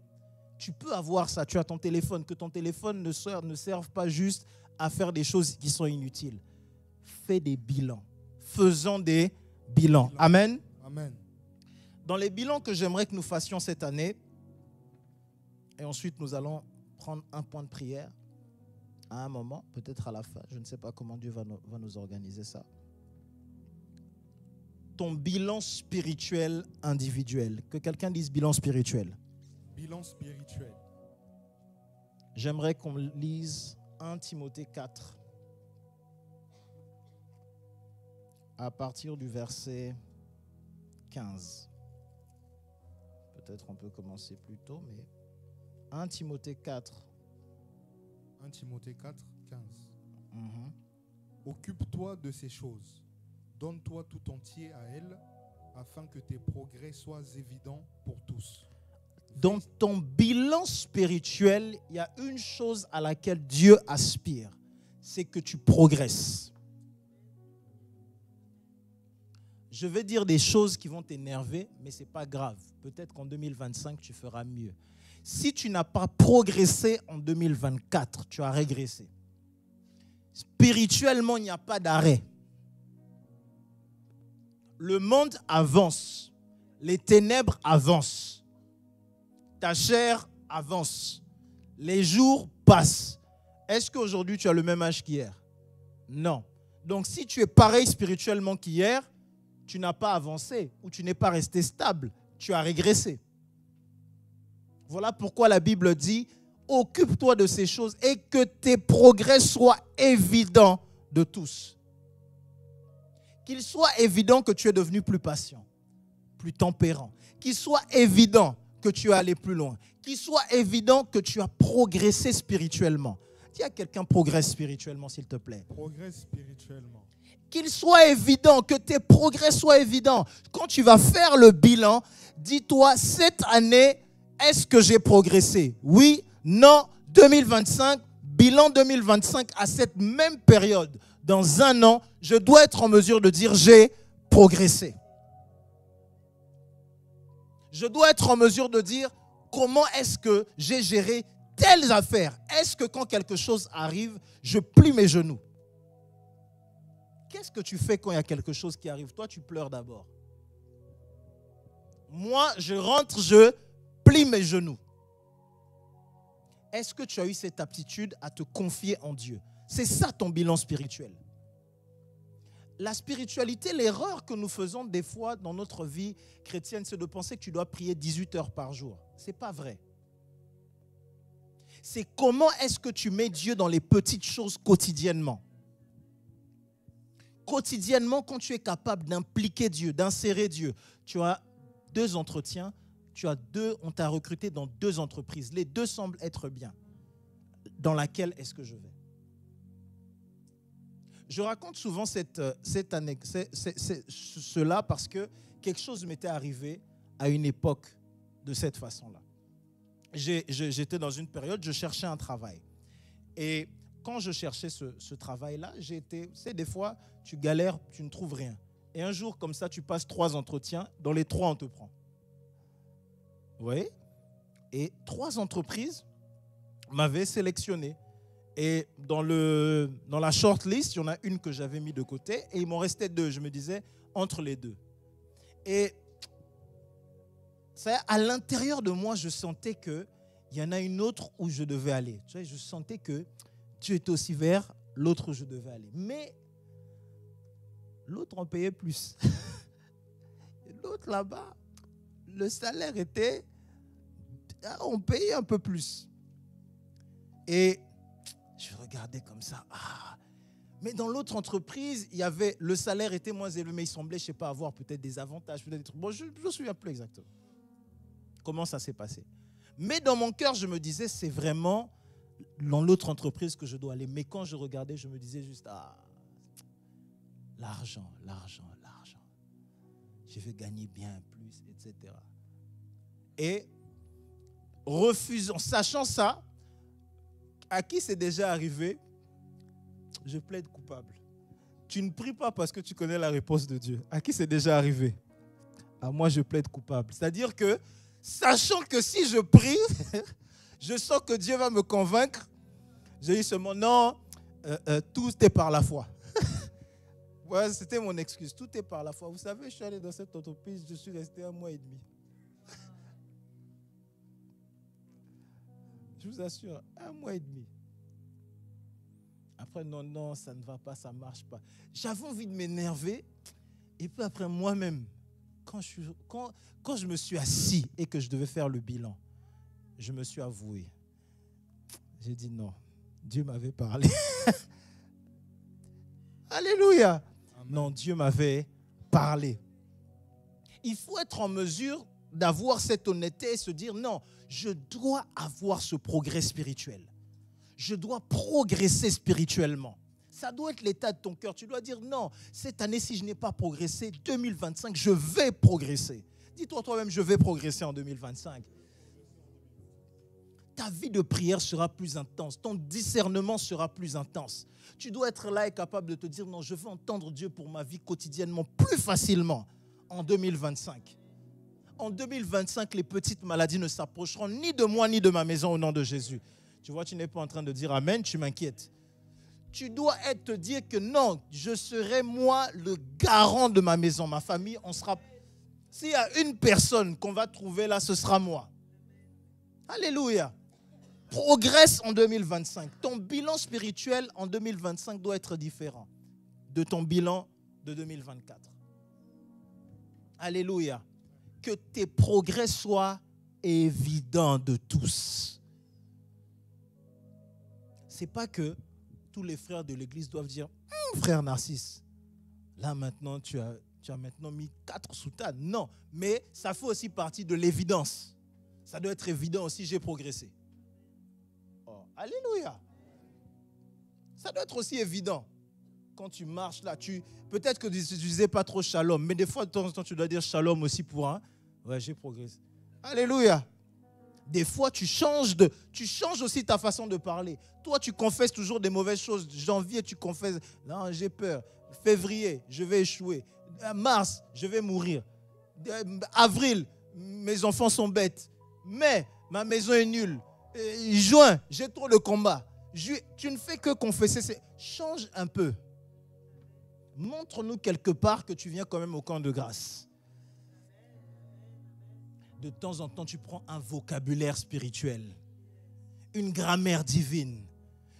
Tu peux avoir ça, tu as ton téléphone, que ton téléphone ne serve pas juste à faire des choses qui sont inutiles. Fais des bilans. Faisons des bilans. Amen. Amen. Dans les bilans que j'aimerais que nous fassions cette année, et ensuite nous allons prendre un point de prière à un moment, peut-être à la fin. Je ne sais pas comment Dieu va nous organiser ça. Ton bilan spirituel individuel. Que quelqu'un dise bilan spirituel. Bilan spirituel. J'aimerais qu'on lise 1 Timothée 4 à partir du verset 15. Peut-être on peut commencer plus tôt, mais 1 Timothée 4. 1 Timothée 4, 15. Occupe-toi de ces choses. Donne-toi tout entier à elles, afin que tes progrès soient évidents pour tous. Dans ton bilan spirituel, il y a une chose à laquelle Dieu aspire, c'est que tu progresses. Je vais dire des choses qui vont t'énerver, mais ce n'est pas grave. Peut-être qu'en 2025, tu feras mieux. Si tu n'as pas progressé en 2024, tu as régressé. Spirituellement, il n'y a pas d'arrêt. Le monde avance. Les ténèbres avancent. Ta chair avance. Les jours passent. Est-ce qu'aujourd'hui, tu as le même âge qu'hier? Non. Donc, si tu es pareil spirituellement qu'hier, tu n'as pas avancé ou tu n'es pas resté stable. Tu as régressé. Voilà pourquoi la Bible dit « Occupe-toi de ces choses et que tes progrès soient évidents de tous. » Qu'il soit évident que tu es devenu plus patient, plus tempérant. Qu'il soit évident que tu es allé plus loin. Qu'il soit évident que tu as progressé spirituellement. Dis à quelqu'un, progresse spirituellement, s'il te plaît. Progresse spirituellement. Qu'il soit évident, que tes progrès soient évidents. Quand tu vas faire le bilan, dis-toi, cette année, est-ce que j'ai progressé? Oui, non, 2025, bilan 2025 à cette même période. Dans un an, je dois être en mesure de dire j'ai progressé. Je dois être en mesure de dire comment est-ce que j'ai géré telles affaires. Est-ce que quand quelque chose arrive, je plie mes genoux? qu'est-ce que tu fais quand il y a quelque chose qui arrive? Toi, tu pleures d'abord. Moi, je rentre, je plie mes genoux. Est-ce que tu as eu cette aptitude à te confier en Dieu? C'est ça ton bilan spirituel. La spiritualité, l'erreur que nous faisons des fois dans notre vie chrétienne, c'est de penser que tu dois prier 18 heures par jour. Ce n'est pas vrai. C'est comment est-ce que tu mets Dieu dans les petites choses quotidiennement. Quotidiennement, quand tu es capable d'impliquer Dieu, d'insérer Dieu, tu as 2 entretiens, on t'a recruté dans 2 entreprises. Les 2 semblent être bien. Dans laquelle est-ce que je vais? Je raconte souvent cela parce que quelque chose m'était arrivé à une époque de cette façon-là. J'étais dans une période, je cherchais un travail. Et quand je cherchais ce travail-là, des fois, tu galères, tu ne trouves rien. Et un jour, comme ça, tu passes 3 entretiens. Dans les 3, on te prend. Vous voyez? Et 3 entreprises m'avaient sélectionné. Et dans la shortlist, il y en a une que j'avais mis de côté et il m'en restait 2. Je me disais, entre les 2. Et ça, à l'intérieur de moi, je sentais qu'il y en a une autre où je devais aller. Tu vois, je sentais que Dieu était aussi vers l'autre où je devais aller. Mais l'autre en payait plus. Et l'autre là-bas, le salaire était... On payait un peu plus. Et je regardais comme ça. Mais dans l'autre entreprise, le salaire était moins élevé, mais il semblait, je ne sais pas, avoir peut-être des avantages, peut-être des trucs. Bon, je ne me souviens plus exactement comment ça s'est passé. Mais dans mon cœur, je me disais, c'est vraiment dans l'autre entreprise que je dois aller. Mais quand je regardais, je me disais juste, l'argent. Je vais gagner bien plus, etc. Et refusant, sachant ça, à qui c'est déjà arrivé? Je plaide coupable. Tu ne pries pas parce que tu connais la réponse de Dieu. À qui c'est déjà arrivé? À moi, je plaide coupable. C'est-à-dire que, sachant que si je prie, je sens que Dieu va me convaincre, je dis seulement non, tout est par la foi. Voilà, c'était mon excuse. Tout est par la foi. Vous savez, je suis allé dans cette entreprise, je suis resté 1 mois et demi. Je vous assure, 1 mois et demi. Après, non, ça ne va pas, ça ne marche pas. J'avais envie de m'énerver. Et puis après, moi-même, quand je me suis assis et que je devais faire le bilan, je me suis avoué. J'ai dit non, Dieu m'avait parlé. Alléluia. Amen. Non, Dieu m'avait parlé. Il faut être en mesure d'avoir cette honnêteté et se dire non, je dois avoir ce progrès spirituel. Je dois progresser spirituellement. Ça doit être l'état de ton cœur. Tu dois dire non, cette année, si je n'ai pas progressé, 2025, je vais progresser. Dis-toi toi-même, je vais progresser en 2025. Ta vie de prière sera plus intense. Ton discernement sera plus intense. Tu dois être là et capable de te dire non, je veux entendre Dieu pour ma vie quotidiennement plus facilement en 2025. En 2025, les petites maladies ne s'approcheront ni de moi ni de ma maison au nom de Jésus. Tu vois, tu n'es pas en train de dire amen, tu m'inquiètes. Tu dois te dire que non, je serai moi le garant de ma maison, ma famille, on sera... S'il y a une personne qu'on va trouver là, ce sera moi. Alléluia. Progresse en 2025. Ton bilan spirituel en 2025 doit être différent de ton bilan de 2024. Alléluia. Que tes progrès soient évidents de tous. Ce n'est pas que tous les frères de l'église doivent dire frère Narcisse, là maintenant tu as maintenant mis 4 soutanes. Non, mais ça fait aussi partie de l'évidence. Ça doit être évident aussi, j'ai progressé. Oh, alléluia. Ça doit être aussi évident. Quand tu marches là, peut-être que tu ne disais pas trop shalom, mais des fois de temps en temps tu dois dire shalom aussi pour un. Ouais, j'ai progressé. Alléluia. Des fois, tu changes aussi ta façon de parler. Toi, tu confesses toujours des mauvaises choses. Janvier, tu confesses, non, j'ai peur. Février, je vais échouer. Mars, je vais mourir. Avril, mes enfants sont bêtes. Mai, ma maison est nulle. Juin, j'ai trop de combats. Tu ne fais que confesser. Change un peu. Montre-nous quelque part que tu viens quand même au camp de grâce. De temps en temps, tu prends un vocabulaire spirituel, une grammaire divine,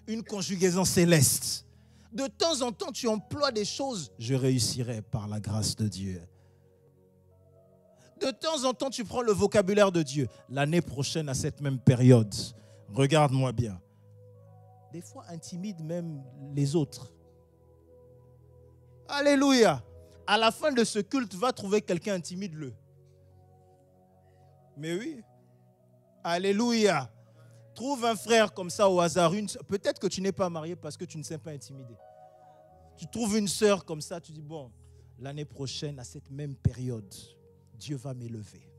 une conjugaison céleste. De temps en temps, tu emploies des choses. Je réussirai par la grâce de Dieu. De temps en temps, tu prends le vocabulaire de Dieu. L'année prochaine, à cette même période, regarde-moi bien. Des fois, intimide même les autres. Alléluia. À la fin de ce culte, va trouver quelqu'un, intimide-le. Mais oui. Alléluia. Trouve un frère comme ça au hasard. Peut-être que tu n'es pas marié parce que tu ne sais pas intimider. Tu trouves une sœur comme ça, tu dis, bon, l'année prochaine, à cette même période, Dieu va m'élever.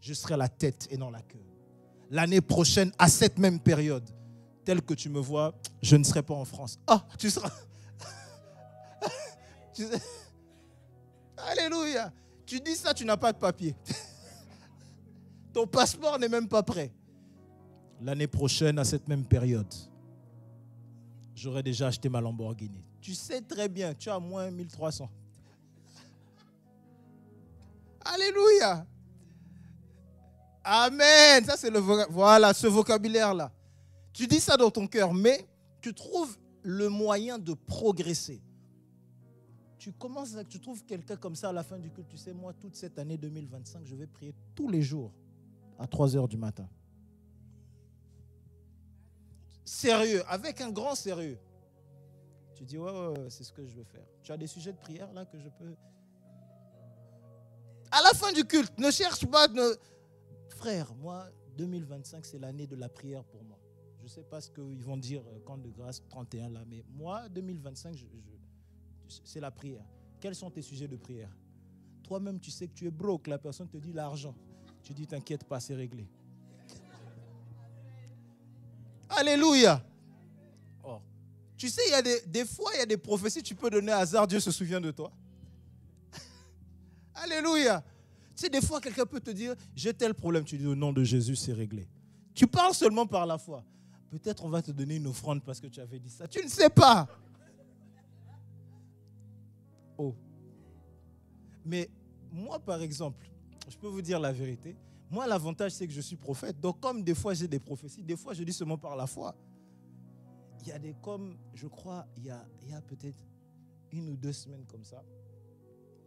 Je serai la tête et non la queue. L'année prochaine, à cette même période, tel que tu me vois, je ne serai pas en France. Ah, tu seras... Alléluia. Tu dis ça, tu n'as pas de papier. Ton passeport n'est même pas prêt. L'année prochaine, à cette même période, j'aurais déjà acheté ma Lamborghini. Tu sais très bien, tu as moins 1300. Alléluia. Amen. Ça, c'est voilà, ce vocabulaire-là. Tu dis ça dans ton cœur, mais tu trouves le moyen de progresser. Tu trouves quelqu'un comme ça à la fin du culte. Tu sais, moi, toute cette année 2025, je vais prier tous les jours à 3h du matin. Sérieux, avec un grand sérieux. Tu dis, ouais, c'est ce que je veux faire. Tu as des sujets de prière là que je peux... À la fin du culte, ne cherche pas... Frère, moi, 2025, c'est l'année de la prière pour moi. Je ne sais pas ce qu'ils vont dire camp de grâce 31 là, mais moi, 2025, c'est la prière. Quels sont tes sujets de prière? Toi-même, tu sais que tu es broke. La personne te dit l'argent. Tu dis, t'inquiète pas, c'est réglé. Alléluia. Oh. Tu sais, il y a des fois, il y a des prophéties, tu peux donner hasard, Dieu se souvient de toi. Alléluia. Tu sais, des fois, quelqu'un peut te dire, j'ai tel problème. Tu dis, au nom de Jésus, c'est réglé. Tu parles seulement par la foi. Peut-être on va te donner une offrande parce que tu avais dit ça. Tu ne sais pas. Oh. Mais moi, par exemple, je peux vous dire la vérité. Moi, l'avantage, c'est que je suis prophète. Donc, comme des fois, j'ai des prophéties, des fois, je dis seulement par la foi. Il y a je crois, il y a peut-être 1 ou 2 semaines comme ça,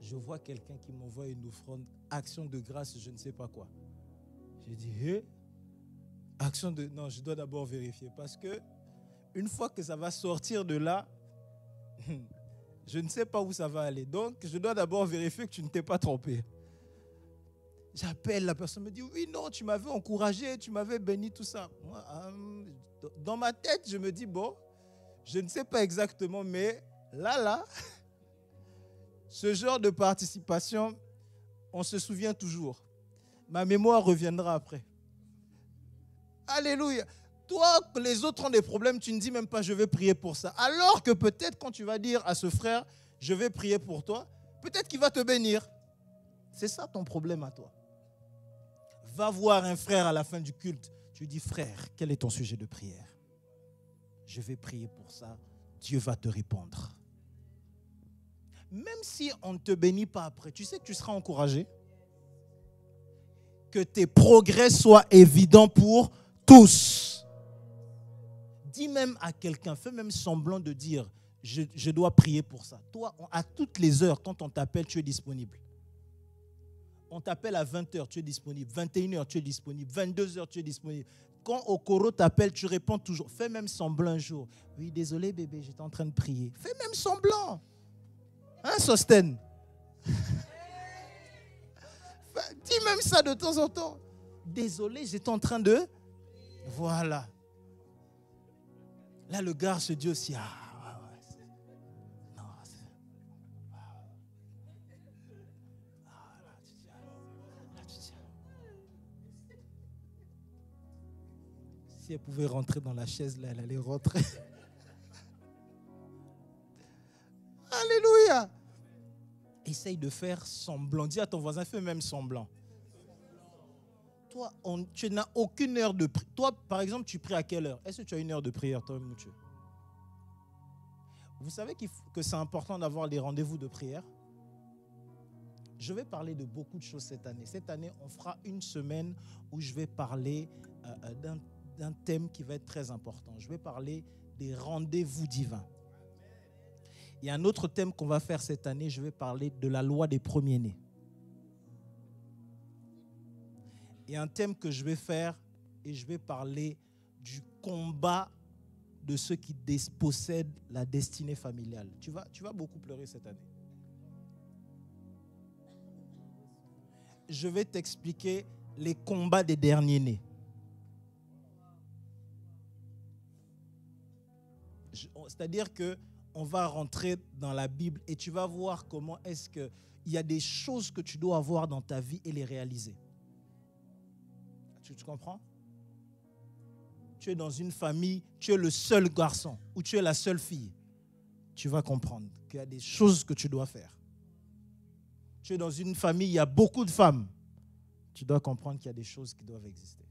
je vois quelqu'un qui m'envoie une offrande, action de grâce, je ne sais pas quoi. J'ai dit, non, je dois d'abord vérifier. Parce que, une fois que ça va sortir de là, je ne sais pas où ça va aller. Donc, je dois d'abord vérifier que tu ne t'es pas trompé. J'appelle, la personne me dit, oui, non, tu m'avais encouragé, tu m'avais béni, tout ça. Moi, dans ma tête, je me dis, bon, je ne sais pas exactement, mais là, ce genre de participation, on se souvient toujours. Ma mémoire reviendra après. Alléluia. Toi, que les autres ont des problèmes, tu ne dis même pas, je vais prier pour ça. Alors que peut-être quand tu vas dire à ce frère, je vais prier pour toi, peut-être qu'il va te bénir. C'est ça ton problème à toi. Va voir un frère à la fin du culte. Tu lui dis, frère, quel est ton sujet de prière? Je vais prier pour ça. Dieu va te répondre. Même si on ne te bénit pas après, tu sais que tu seras encouragé. Que tes progrès soient évidents pour tous. Dis même à quelqu'un, fais même semblant de dire, je dois prier pour ça. Toi, à toutes les heures, quand on t'appelle, tu es disponible. On t'appelle à 20h, tu es disponible. 21h, tu es disponible. 22h, tu es disponible. Quand Okoro t'appelle, tu réponds toujours. Fais même semblant un jour. Oui, désolé bébé, j'étais en train de prier. Fais même semblant. Hein, Sosten? Dis même ça de temps en temps. Désolé, j'étais en train de... Voilà. Là, le gars se dit aussi, si elle pouvait rentrer dans la chaise, là, elle allait rentrer. Alléluia. Essaye de faire semblant. Dis à ton voisin, fais même semblant. Toi, tu n'as aucune heure de prière. Toi, par exemple, tu pries à quelle heure? Est-ce que tu as une heure de prière, toi, Mouche? Vous savez que c'est important d'avoir des rendez-vous de prière? Je vais parler de beaucoup de choses cette année. Cette année, on fera une semaine où je vais parler d'un thème qui va être très important. Je vais parler des rendez-vous divins. Il y a un autre thème qu'on va faire cette année. Je vais parler de la loi des premiers-nés. Il y a un thème que je vais faire et je vais parler du combat de ceux qui possèdent la destinée familiale. Tu vas beaucoup pleurer cette année. Je vais t'expliquer les combats des derniers-nés. C'est-à-dire qu'on va rentrer dans la Bible et tu vas voir comment est-ce qu'il y a des choses que tu dois avoir dans ta vie et les réaliser. Tu comprends? Tu es dans une famille, tu es le seul garçon ou tu es la seule fille. Tu vas comprendre qu'il y a des choses que tu dois faire. Tu es dans une famille, il y a beaucoup de femmes. Tu dois comprendre qu'il y a des choses qui doivent exister.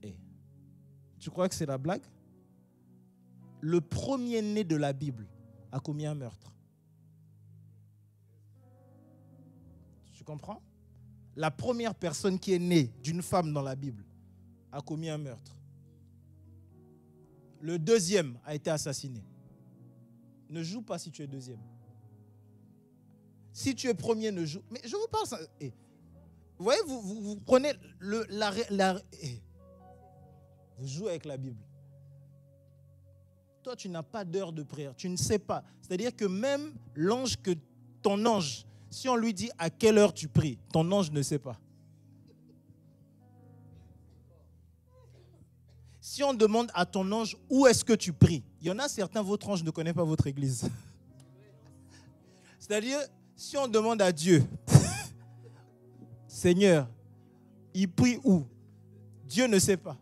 Et tu crois que c'est la blague? Le premier-né de la Bible a commis un meurtre. Tu comprends? La première personne qui est née d'une femme dans la Bible a commis un meurtre. Le deuxième a été assassiné. Ne joue pas si tu es deuxième. Si tu es premier, ne joue. Mais je vous parle ça. Vous voyez, vous prenez vous jouez avec la Bible. Toi, tu n'as pas d'heure de prière. Tu ne sais pas. C'est-à-dire que même ton ange, si on lui dit à quelle heure tu pries, ton ange ne sait pas. Si on demande à ton ange où est-ce que tu pries, il y en a certains, votre ange ne connaît pas votre église. C'est-à-dire, si on demande à Dieu, Seigneur, il prie où? Dieu ne sait pas.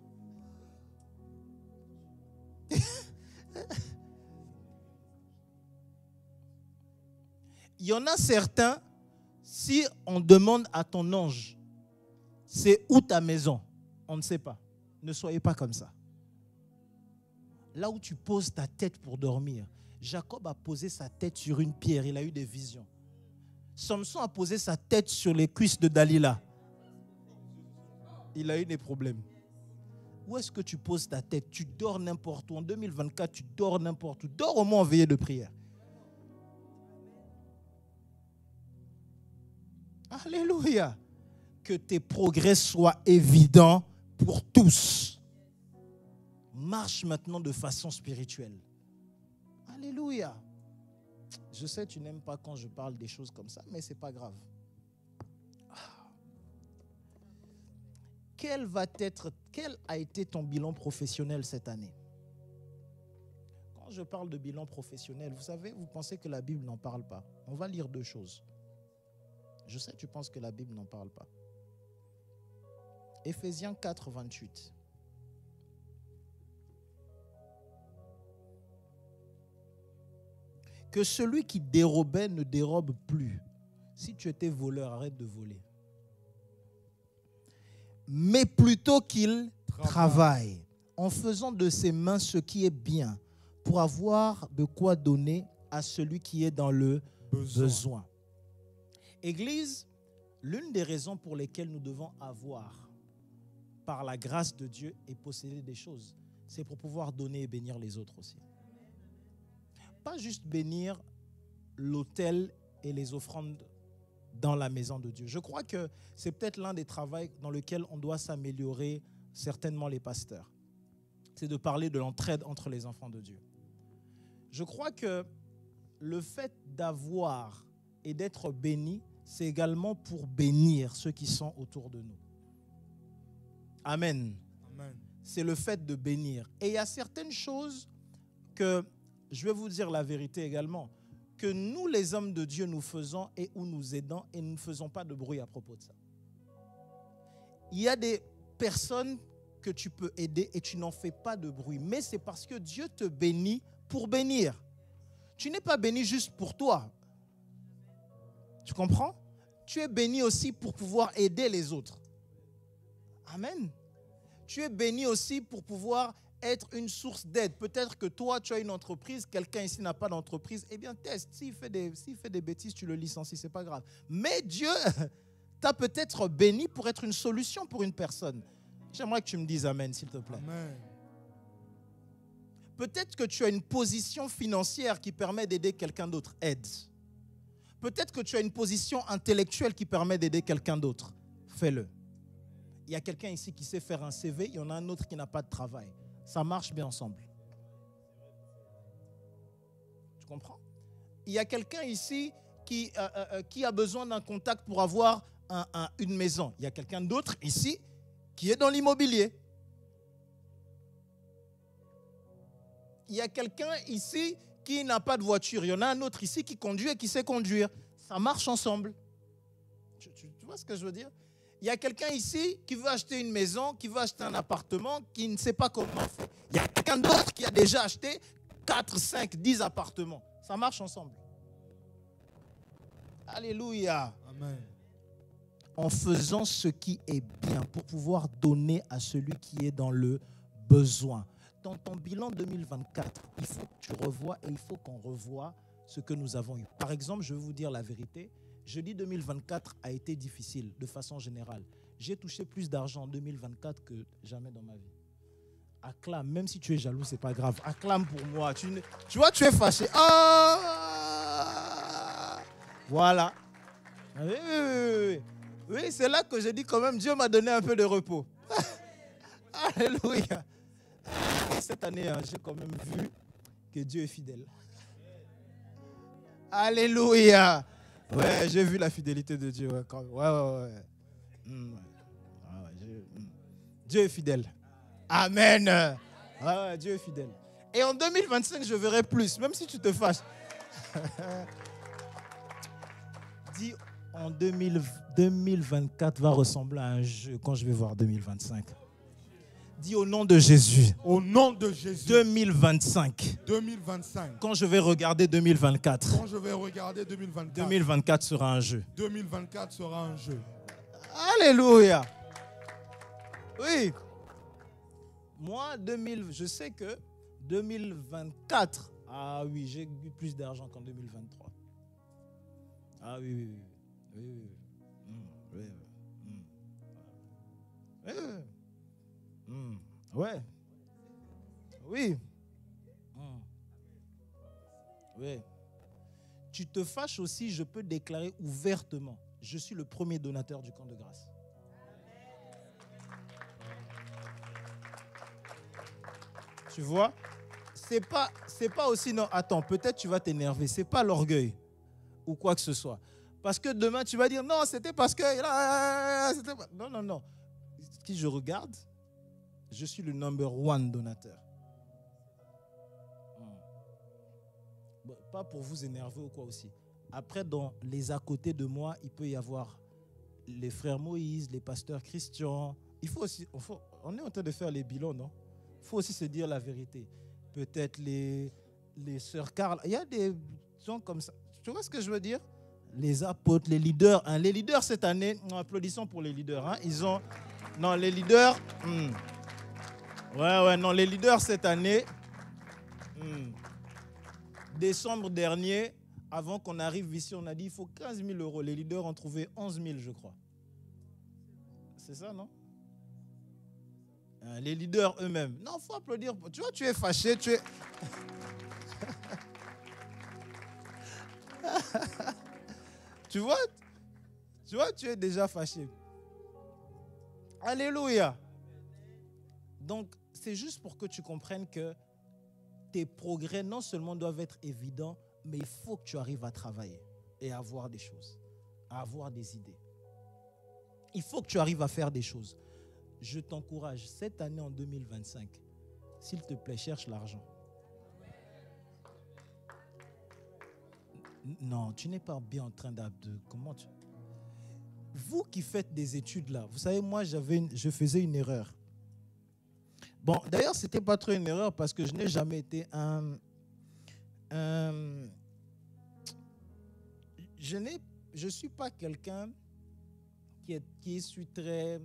Il y en a certains, si on demande à ton ange, c'est où ta maison? On ne sait pas. Ne soyez pas comme ça. Là où tu poses ta tête pour dormir, Jacob a posé sa tête sur une pierre, il a eu des visions. Samson a posé sa tête sur les cuisses de Dalila. Il a eu des problèmes. Où est-ce que tu poses ta tête? Tu dors n'importe où. En 2024, tu dors n'importe où. Dors au moins en veillée de prière. Alléluia. Que tes progrès soient évidents pour tous. Marche maintenant de façon spirituelle. Alléluia. Je sais que tu n'aimes pas quand je parle des choses comme ça, mais ce n'est pas grave. Quel a été ton bilan professionnel cette année? Quand je parle de bilan professionnel, vous savez, vous pensez que la Bible n'en parle pas. On va lire deux choses. Je sais que tu penses que la Bible n'en parle pas. Éphésiens 4, 28. Que celui qui dérobait ne dérobe plus. Si tu étais voleur, arrête de voler. Mais plutôt qu'il travaille en faisant de ses mains ce qui est bien pour avoir de quoi donner à celui qui est dans le besoin. Église, l'une des raisons pour lesquelles nous devons avoir, par la grâce de Dieu, et posséder des choses, c'est pour pouvoir donner et bénir les autres aussi. Pas juste bénir l'autel et les offrandes dans la maison de Dieu. Je crois que c'est peut-être l'un des travaux dans lequel on doit s'améliorer, certainement les pasteurs. C'est de parler de l'entraide entre les enfants de Dieu. Je crois que le fait d'avoir et d'être béni, c'est également pour bénir ceux qui sont autour de nous. Amen. Amen. C'est le fait de bénir. Et il y a certaines choses que, je vais vous dire la vérité également, que nous, les hommes de Dieu, nous faisons et où nous aidons et nous ne faisons pas de bruit à propos de ça. Il y a des personnes que tu peux aider et tu n'en fais pas de bruit. Mais c'est parce que Dieu te bénit pour bénir. Tu n'es pas béni juste pour toi. Tu comprends? Tu es béni aussi pour pouvoir aider les autres. Amen. Tu es béni aussi pour pouvoir être une source d'aide. Peut-être que toi, tu as une entreprise, quelqu'un ici n'a pas d'entreprise. Eh bien, teste. S'il fait des bêtises, tu le licencies, ce n'est pas grave. Mais Dieu t'a peut-être béni pour être une solution pour une personne. J'aimerais que tu me dises amen, s'il te plaît. Amen. Peut-être que tu as une position financière qui permet d'aider quelqu'un d'autre. Aide. Peut-être que tu as une position intellectuelle qui permet d'aider quelqu'un d'autre. Fais-le. Il y a quelqu'un ici qui sait faire un CV, il y en a un autre qui n'a pas de travail. Ça marche bien ensemble. Tu comprends? Il y a quelqu'un ici qui a besoin d'un contact pour avoir une maison. Il y a quelqu'un d'autre ici qui est dans l'immobilier. Il y a quelqu'un ici qui n'a pas de voiture. Il y en a un autre ici qui conduit et qui sait conduire. Ça marche ensemble. Tu vois ce que je veux dire? Il y a quelqu'un ici qui veut acheter une maison, qui veut acheter un appartement, qui ne sait pas comment faire. Il y a quelqu'un d'autre qui a déjà acheté 4, 5, 10 appartements. Ça marche ensemble. Alléluia. Amen. En faisant ce qui est bien pour pouvoir donner à celui qui est dans le besoin. Dans ton bilan 2024, il faut que tu revoies et il faut qu'on revoie ce que nous avons eu. Par exemple, je vais vous dire la vérité. Jeudi 2024 a été difficile de façon générale. J'ai touché plus d'argent en 2024 que jamais dans ma vie. Acclame, même si tu es jaloux, c'est pas grave. Acclame pour moi. Tu vois, tu es fâché. Ah, voilà. Oui, c'est là que je dis quand même, Dieu m'a donné un peu de repos. Alléluia. Cette année, j'ai quand même vu que Dieu est fidèle. Alléluia. Ouais, j'ai vu la fidélité de Dieu. Ouais. Dieu est fidèle. Amen. Ouais, Dieu est fidèle. Et en 2025, je verrai plus, même si tu te fâches. Dis, en 2024 va ressembler à un jeu quand je vais voir 2025. Dis au nom de Jésus. Au nom de Jésus. 2025. 2025. Quand je vais regarder 2024. Quand je vais regarder 2024. 2024 sera un jeu. 2024 sera un jeu. Alléluia. Oui. Moi, je sais que 2024, ah oui, j'ai eu plus d'argent qu'en 2023. Ah oui. Ouais. Oui. Oui. Tu te fâches aussi, je peux déclarer ouvertement, je suis le premier donateur du camp de grâce. Tu vois? C'est pas aussi, non, attends, peut-être tu vas t'énerver, c'est pas l'orgueil ou quoi que ce soit. Parce que demain, tu vas dire, non, c'était parce que... Non. Si je regarde, je suis le number one donateur. Bon, pas pour vous énerver ou quoi aussi. Après, dans les à côté de moi, il peut y avoir les frères Moïse, les pasteurs Christian. Il faut aussi, on est en train de faire les bilans, non? Il faut aussi se dire la vérité. Peut-être les sœurs Carl. Il y a des gens comme ça. Tu vois ce que je veux dire? Les apôtres, les leaders. Hein. Les leaders cette année, applaudissons pour les leaders. Hein. Ils ont... Non, les leaders... non, les leaders cette année... Décembre dernier, avant qu'on arrive ici, on a dit il faut 15 000 euros. Les leaders ont trouvé 11 000, je crois. C'est ça, non? Les leaders eux-mêmes. Non, il faut applaudir. Tu vois, tu es fâché, tu es... Tu vois, tu es déjà fâché. Alléluia. Donc, c'est juste pour que tu comprennes que tes progrès, non seulement doivent être évidents, mais il faut que tu arrives à travailler et à avoir des choses, à avoir des idées. Il faut que tu arrives à faire des choses. Je t'encourage, cette année en 2025, s'il te plaît, cherche l'argent. Non, tu n'es pas bien en train de... Comment tu... Vous qui faites des études là, vous savez, moi, je faisais une erreur. Bon, d'ailleurs, ce n'était pas trop une erreur parce que je n'ai jamais été je ne suis pas quelqu'un qui suis très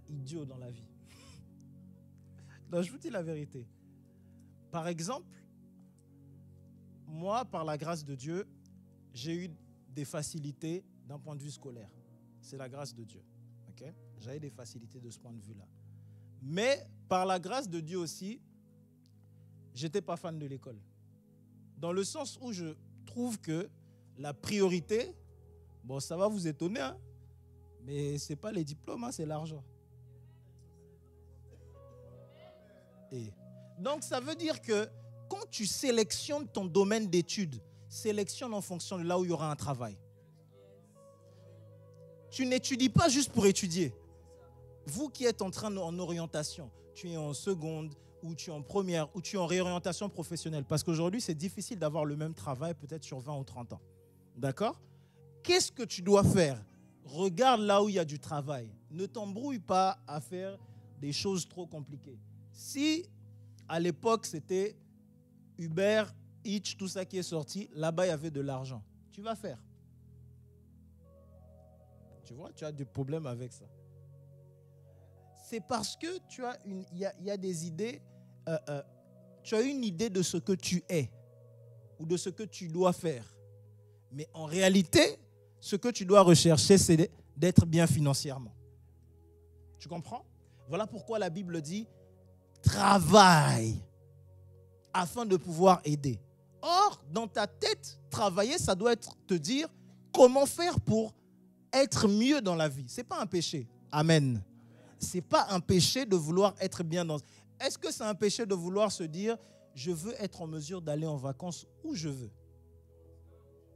idiot dans la vie. Non, je vous dis la vérité. Par exemple, moi, par la grâce de Dieu, j'ai eu des facilités d'un point de vue scolaire. C'est la grâce de Dieu. Okay? J'avais des facilités de ce point de vue-là. Mais par la grâce de Dieu aussi, je n'étais pas fan de l'école. Dans le sens où je trouve que la priorité, bon, ça va vous étonner, hein, mais ce n'est pas les diplômes, hein, c'est l'argent. Et donc, ça veut dire que quand tu sélectionnes ton domaine d'études, sélectionne en fonction de là où il y aura un travail. Tu n'étudies pas juste pour étudier. Vous qui êtes en orientation, tu es en seconde, ou tu es en première, ou tu es en réorientation professionnelle. Parce qu'aujourd'hui, c'est difficile d'avoir le même travail peut-être sur 20 ou 30 ans. D'accord? Qu'est-ce que tu dois faire? Regarde là où il y a du travail. Ne t'embrouille pas à faire des choses trop compliquées. Si à l'époque, c'était Uber, Hitch, tout ça qui est sorti, là-bas, il y avait de l'argent. Tu vas faire. Tu vois, tu as des problèmes avec ça. C'est parce que il y a des idées, tu as une idée de ce que tu es ou de ce que tu dois faire. Mais en réalité, ce que tu dois rechercher, c'est d'être bien financièrement. Tu comprends? Voilà pourquoi la Bible dit travaille afin de pouvoir aider. Or, dans ta tête, travailler, ça doit être te dire comment faire pour être mieux dans la vie. Ce n'est pas un péché. Amen. Ce n'est pas un péché de vouloir être bien dans... Est-ce que c'est un péché de vouloir se dire je veux être en mesure d'aller en vacances où je veux?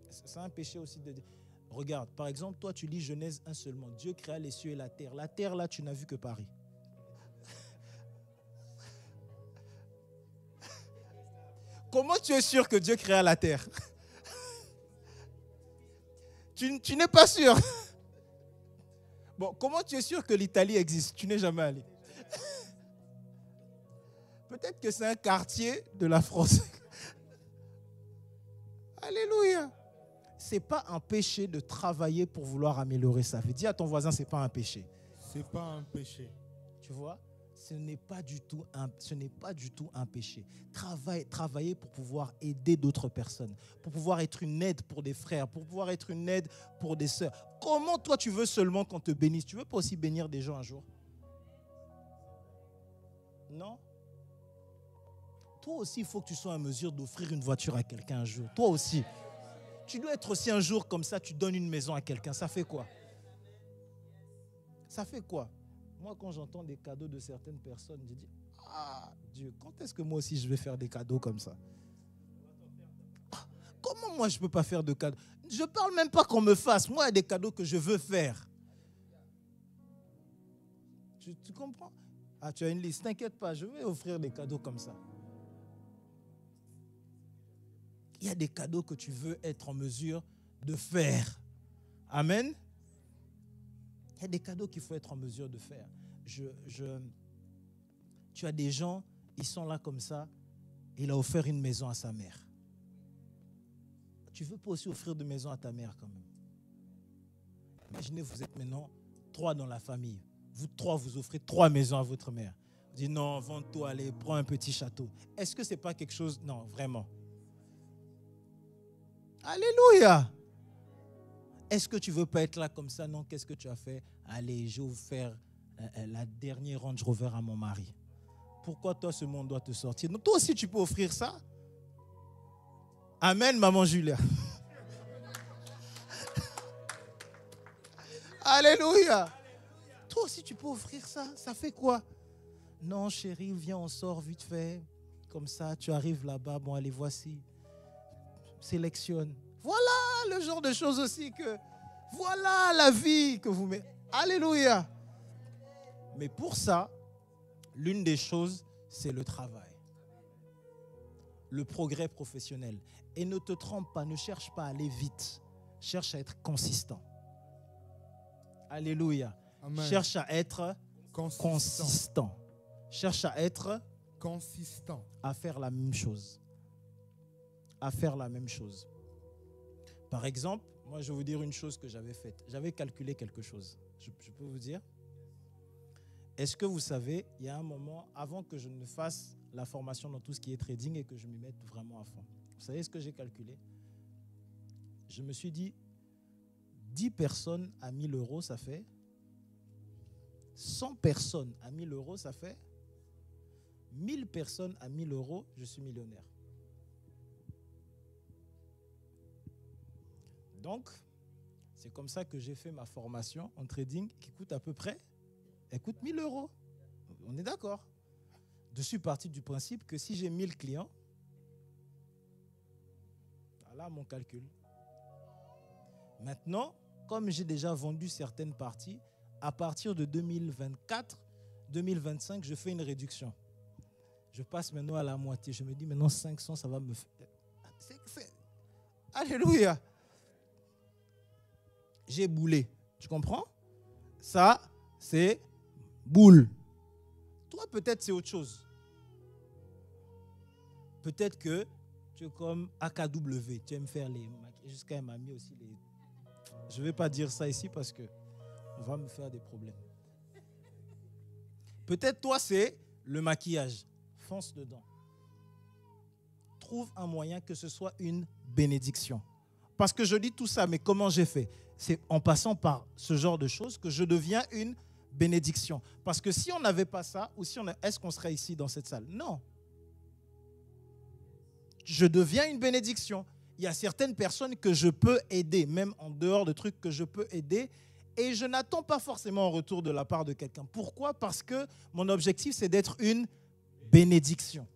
C'est un péché aussi de dire... Regarde, par exemple, toi tu lis Genèse 1 seulement. Dieu créa les cieux et la terre. La terre là, tu n'as vu que Paris. Comment tu es sûr que Dieu créa la terre? Tu n'es pas sûr. Bon, comment tu es sûr que l'Italie existe? Tu n'es jamais allé. Peut-être que c'est un quartier de la France. Alléluia. Ce n'est pas un péché de travailler pour vouloir améliorer sa vie. Dis à ton voisin, ce n'est pas un péché. Ce n'est pas un péché. Tu vois? Ce n'est pas du tout un péché. Travailler pour pouvoir aider d'autres personnes, pour pouvoir être une aide pour des frères, pour pouvoir être une aide pour des sœurs. Comment toi tu veux seulement qu'on te bénisse? Tu veux pas aussi bénir des gens un jour? Non? Toi aussi, il faut que tu sois en mesure d'offrir une voiture à quelqu'un un jour. Toi aussi. Tu dois être aussi un jour comme ça, tu donnes une maison à quelqu'un. Ça fait quoi? Ça fait quoi? Moi, quand j'entends des cadeaux de certaines personnes, je dis, ah, Dieu, quand est-ce que moi aussi je vais faire des cadeaux comme ça? Comment moi je ne peux pas faire de cadeaux? Je ne parle même pas qu'on me fasse. Moi, il y a des cadeaux que je veux faire. Tu comprends? Ah, tu as une liste. T'inquiète pas, je vais offrir des cadeaux comme ça. Il y a des cadeaux que tu veux être en mesure de faire. Amen. Il y a des cadeaux qu'il faut être en mesure de faire. Tu as des gens, ils sont là comme ça. Il a offert une maison à sa mère. Tu ne veux pas aussi offrir de maison à ta mère quand même. Imaginez, vous êtes maintenant 3 dans la famille. Vous 3, vous offrez 3 maisons à votre mère. Vous dites non, vends-toi, allez, prends un petit château. Est-ce que ce n'est pas quelque chose... Non, vraiment. Alléluia. Est-ce que tu ne veux pas être là comme ça? Non, qu'est-ce que tu as fait? Allez, j'ai offert la dernière Range Rover à mon mari. Pourquoi toi, ce monde doit te sortir? Donc, toi aussi, tu peux offrir ça? Amen, maman Julia. Alléluia. Toi aussi, tu peux offrir ça. Ça fait quoi? Non, chérie, viens, on sort vite fait. Comme ça, tu arrives là-bas. Bon, allez, voici. Sélectionne. Voilà le genre de choses aussi que... Voilà la vie que vous mettez. Alléluia. Mais pour ça, l'une des choses, c'est le travail. Le progrès professionnel. Et ne te trompe pas, ne cherche pas à aller vite. Cherche à être consistant. Alléluia. Amen. Cherche à être consistant. Cherche à être consistant. À faire la même chose. À faire la même chose. Par exemple, moi je vais vous dire une chose que j'avais faite. J'avais calculé quelque chose. Je peux vous dire. Est-ce que vous savez, il y a un moment, avant que je ne fasse la formation dans tout ce qui est trading et que je m'y mette vraiment à fond, vous savez ce que j'ai calculé? Je me suis dit, 10 personnes à 1000 euros, ça fait 100 personnes à 1000 euros, ça fait 1000 personnes à 1000 euros, je suis millionnaire. Donc, c'est comme ça que j'ai fait ma formation en trading qui coûte à peu près, elle coûte 1000 euros. On est d'accord? Je suis parti du principe que si j'ai 1000 clients, voilà mon calcul. Maintenant, comme j'ai déjà vendu certaines parties, à partir de 2024, 2025, je fais une réduction. Je passe maintenant à la moitié. Je me dis maintenant 500, ça va me faire. Alléluia. J'ai boulé. Tu comprends? Ça, c'est boule. Toi, peut-être c'est autre chose. Peut-être que tu es comme AKW. Tu aimes faire les maquillages. Jusqu'à elle m'a mis aussi les... Je ne vais pas dire ça ici parce que on va me faire des problèmes. Peut-être toi, c'est le maquillage. Fonce dedans. Trouve un moyen que ce soit une bénédiction. Parce que je dis tout ça, mais comment j'ai fait? C'est en passant par ce genre de choses que je deviens une bénédiction. Parce que si on n'avait pas ça, ou si est-ce qu'on serait ici dans cette salle? Non. Je deviens une bénédiction. Il y a certaines personnes que je peux aider, même en dehors de trucs que je peux aider, et je n'attends pas forcément un retour de la part de quelqu'un. Pourquoi? Parce que mon objectif, c'est d'être une bénédiction.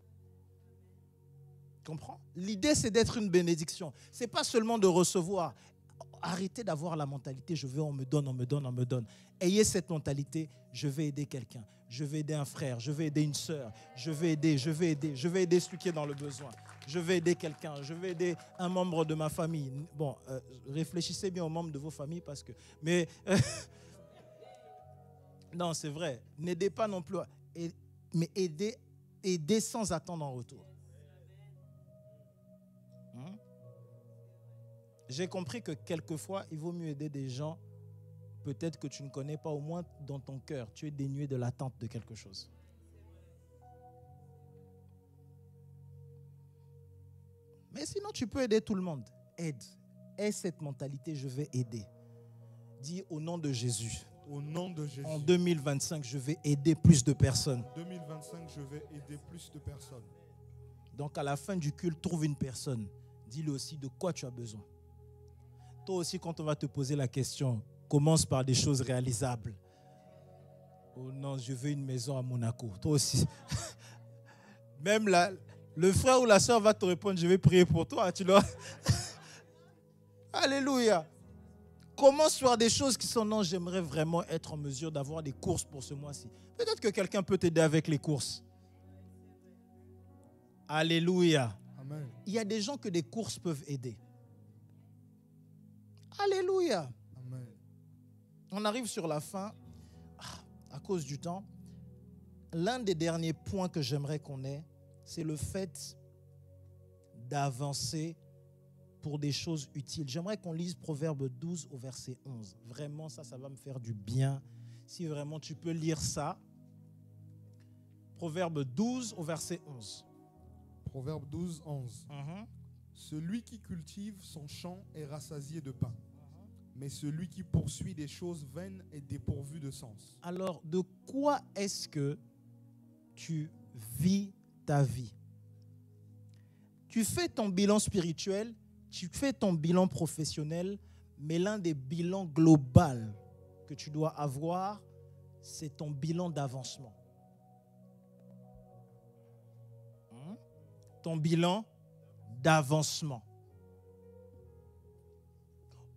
Tu comprends? L'idée, c'est d'être une bénédiction. Ce n'est pas seulement de recevoir. Arrêtez d'avoir la mentalité, je veux, on me donne, on me donne, on me donne. Ayez cette mentalité, je vais aider quelqu'un, je vais aider un frère, je vais aider une sœur, je vais aider celui qui est dans le besoin. Je vais aider quelqu'un, je vais aider un membre de ma famille. Bon, réfléchissez bien aux membres de vos familles parce que... Mais, non, c'est vrai, n'aidez pas non plus, mais aidez sans attendre en retour. J'ai compris que quelquefois, il vaut mieux aider des gens peut-être que tu ne connais pas, au moins dans ton cœur. Tu es dénué de l'attente de quelque chose. Mais sinon, tu peux aider tout le monde. Aide. Aie cette mentalité, je vais aider. Dis au nom de Jésus. Au nom de Jésus. En 2025, je vais aider plus de personnes. 2025, je vais aider plus de personnes. Donc, à la fin du culte, trouve une personne. Dis-lui aussi de quoi tu as besoin. Toi aussi, quand on va te poser la question, commence par des choses réalisables. Oh non, je veux une maison à Monaco. Toi aussi. Même le frère ou la soeur va te répondre, je vais prier pour toi. Tu dois... Alléluia. Commence par des choses qui sont, non, j'aimerais vraiment être en mesure d'avoir des courses pour ce mois-ci. Peut-être que quelqu'un peut t'aider avec les courses. Alléluia. Amen. Il y a des gens que des courses peuvent aider. Alléluia. Amen. On arrive sur la fin. À cause du temps, l'un des derniers points que j'aimerais qu'on ait, c'est le fait d'avancer pour des choses utiles. J'aimerais qu'on lise Proverbe 12 au verset 11. Vraiment, ça va me faire du bien. Si vraiment tu peux lire ça. Proverbe 12 au verset 11. Proverbe 12, 11. Celui qui cultive son champ est rassasié de pain. Mais celui qui poursuit des choses vaines est dépourvu de sens. Alors, de quoi est-ce que tu vis ta vie? Tu fais ton bilan spirituel, tu fais ton bilan professionnel, mais l'un des bilans globaux que tu dois avoir, c'est ton bilan d'avancement. Ton bilan d'avancement.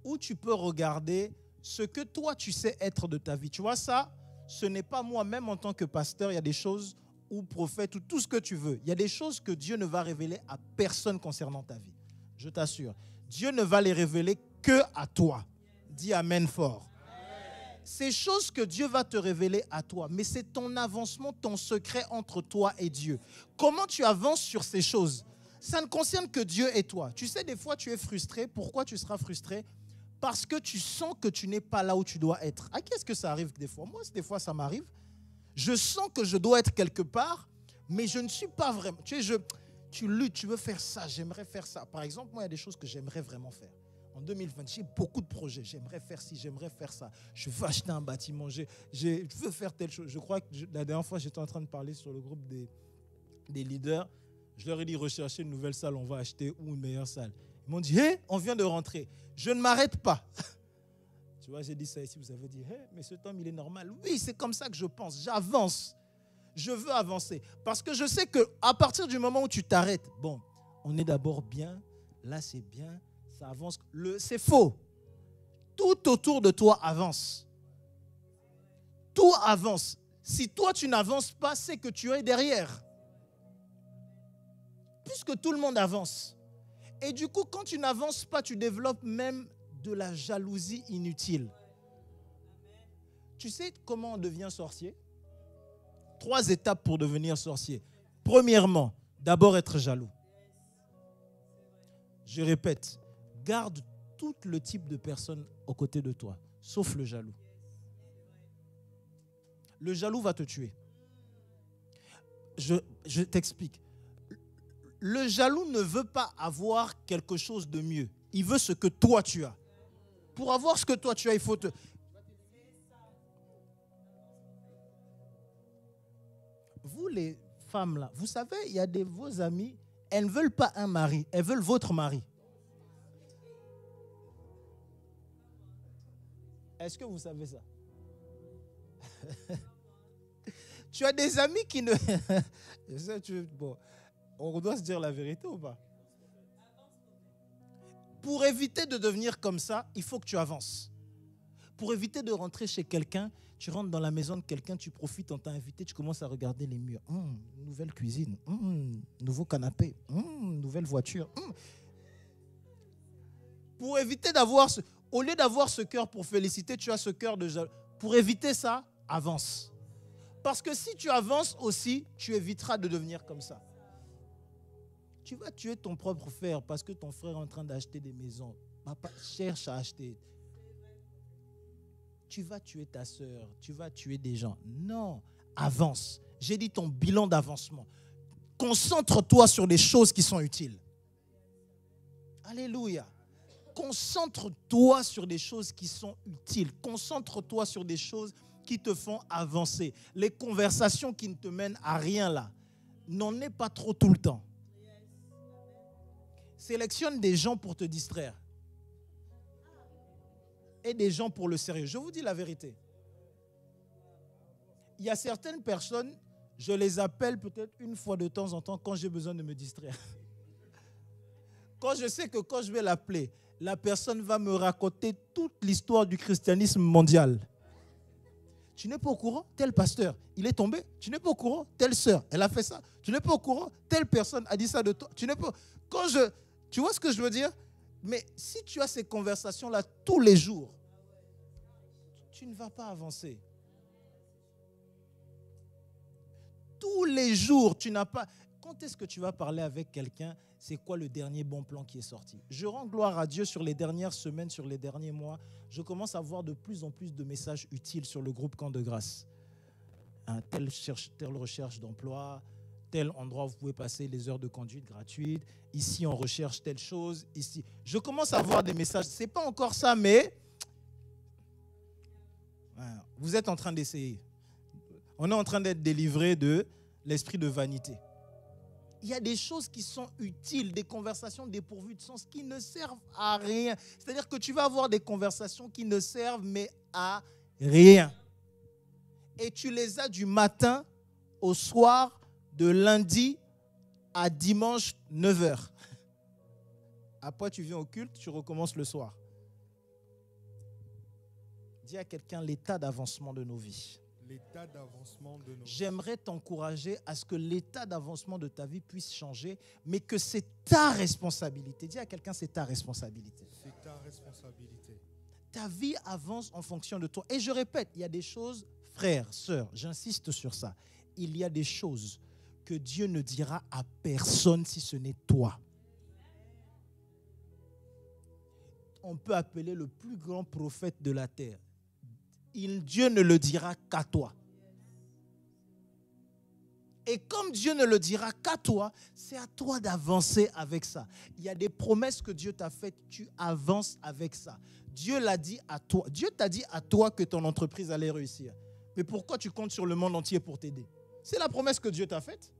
Où tu peux regarder ce que toi tu sais être de ta vie. Tu vois ça, ce n'est pas moi-même en tant que pasteur, il y a des choses ou prophète ou tout ce que tu veux. Il y a des choses que Dieu ne va révéler à personne concernant ta vie. Je t'assure. Dieu ne va les révéler que à toi. Dis amen fort. Ces choses que Dieu va te révéler à toi, mais c'est ton avancement, ton secret entre toi et Dieu. Comment tu avances sur ces choses? Ça ne concerne que Dieu et toi. Tu sais, des fois, tu es frustré. Pourquoi tu seras frustré? Parce que tu sens que tu n'es pas là où tu dois être. À qui est-ce que ça arrive des fois? Moi, des fois, ça m'arrive. Je sens que je dois être quelque part, mais je ne suis pas vraiment. Tu luttes, tu veux faire ça, j'aimerais faire ça. Par exemple, moi, il y a des choses que j'aimerais vraiment faire. En 2020, j'ai beaucoup de projets. J'aimerais faire ci, j'aimerais faire ça. Je veux acheter un bâtiment, je veux faire telle chose. Je crois que la dernière fois, j'étais en train de parler sur le groupe des leaders. Je leur ai dit, rechercher une nouvelle salle, on va acheter ou une meilleure salle. Ils m'ont dit, hey, on vient de rentrer. Je ne m'arrête pas. Tu vois, j'ai dit ça ici, vous avez dit, hey, mais cet homme, il est normal. Oui, c'est comme ça que je pense. J'avance. Je veux avancer. Parce que je sais qu'à partir du moment où tu t'arrêtes, bon, on est d'abord bien, là c'est bien, ça avance. C'est faux. Tout autour de toi avance. Tout avance. Si toi, tu n'avances pas, c'est que tu es derrière. Puisque tout le monde avance. Et du coup, quand tu n'avances pas, tu développes même de la jalousie inutile. Tu sais comment on devient sorcier? 3 étapes pour devenir sorcier. Premièrement, d'abord être jaloux. Je répète, garde tout le type de personnes aux côtés de toi, sauf le jaloux. Le jaloux va te tuer. Je t'explique. Le jaloux ne veut pas avoir quelque chose de mieux. Il veut ce que toi tu as. Pour avoir ce que toi tu as, il faut te... Vous les femmes là, vous savez, il y a vos amies, elles ne veulent pas un mari, elles veulent votre mari. Est-ce que vous savez ça? Tu as des amis qui ne... Bon, on doit se dire la vérité ou pas? Pour éviter de devenir comme ça, il faut que tu avances. Pour éviter de rentrer chez quelqu'un, tu rentres dans la maison de quelqu'un, tu profites, on t'a invité, tu commences à regarder les murs. Nouvelle cuisine, nouveau canapé, nouvelle voiture. Pour éviter d'avoir au lieu d'avoir ce cœur pour féliciter, tu as ce cœur de jaloux. Pour éviter ça, avance. Parce que si tu avances aussi, tu éviteras de devenir comme ça. Tu vas tuer ton propre frère parce que ton frère est en train d'acheter des maisons. Papa cherche à acheter. Tu vas tuer ta soeur, tu vas tuer des gens. Non, avance. J'ai dit ton bilan d'avancement. Concentre-toi sur les choses qui sont utiles. Alléluia. Concentre-toi sur des choses qui sont utiles. Concentre-toi sur des choses qui te font avancer. Les conversations qui ne te mènent à rien là, n'en aie pas trop tout le temps. Sélectionne des gens pour te distraire. Et des gens pour le sérieux. Je vous dis la vérité. Il y a certaines personnes, je les appelle peut-être une fois de temps en temps quand j'ai besoin de me distraire. Quand je sais que quand je vais l'appeler, la personne va me raconter toute l'histoire du christianisme mondial. Tu n'es pas au courant? Tel pasteur, il est tombé. Tu n'es pas au courant? Telle sœur, elle a fait ça. Tu n'es pas au courant? Telle personne a dit ça de toi. Tu n'es pas... Tu vois ce que je veux dire? Mais si tu as ces conversations-là tous les jours, tu ne vas pas avancer. Tous les jours, tu n'as pas... Quand est-ce que tu vas parler avec quelqu'un? C'est quoi le dernier bon plan qui est sorti? Je rends gloire à Dieu sur les dernières semaines, sur les derniers mois. Je commence à voir de plus en plus de messages utiles sur le groupe Camp de Grâce. Telle recherche d'emploi, tel endroit où vous pouvez passer les heures de conduite gratuites. Ici, on recherche telle chose. Ici, je commence à voir des messages. Ce n'est pas encore ça, mais vous êtes en train d'essayer. On est en train d'être délivré de l'esprit de vanité. Il y a des choses qui sont utiles, des conversations dépourvues de sens qui ne servent à rien. C'est-à-dire que tu vas avoir des conversations qui ne servent mais à rien. Et tu les as du matin au soir, de lundi à dimanche 9h. Après, tu viens au culte, tu recommences le soir. Dis à quelqu'un l'état d'avancement de nos vies. L'état d'avancement de nos vies. J'aimerais t'encourager à ce que l'état d'avancement de ta vie puisse changer, mais que c'est ta responsabilité. Dis à quelqu'un, c'est ta responsabilité. C'est ta responsabilité. Ta vie avance en fonction de toi. Et je répète, il y a des choses, frères, sœurs, j'insiste sur ça. Il y a des choses que Dieu ne dira à personne si ce n'est toi. On peut appeler le plus grand prophète de la terre. Dieu ne le dira qu'à toi. Et comme Dieu ne le dira qu'à toi, c'est à toi d'avancer avec ça. Il y a des promesses que Dieu t'a faites, tu avances avec ça. Dieu l'a dit à toi. Dieu t'a dit à toi que ton entreprise allait réussir. Mais pourquoi tu comptes sur le monde entier pour t'aider? C'est la promesse que Dieu t'a faite.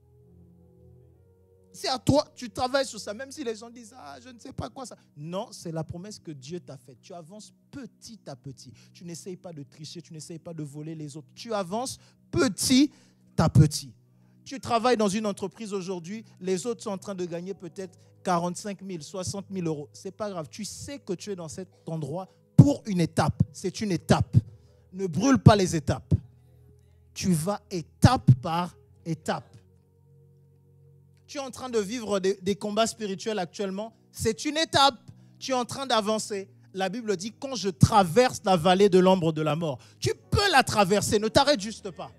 C'est à toi, tu travailles sur ça, même si les gens disent « Ah, je ne sais pas quoi ça ». Non, c'est la promesse que Dieu t'a faite. Tu avances petit à petit. Tu n'essayes pas de tricher, tu n'essayes pas de voler les autres. Tu avances petit à petit. Tu travailles dans une entreprise aujourd'hui, les autres sont en train de gagner peut-être 45 000, 60 000 euros. Ce n'est pas grave. Tu sais que tu es dans cet endroit pour une étape. C'est une étape. Ne brûle pas les étapes. Tu vas étape par étape. Tu es en train de vivre des combats spirituels actuellement. C'est une étape. Tu es en train d'avancer. La Bible dit, quand je traverse la vallée de l'ombre de la mort, tu peux la traverser. Ne t'arrête juste pas.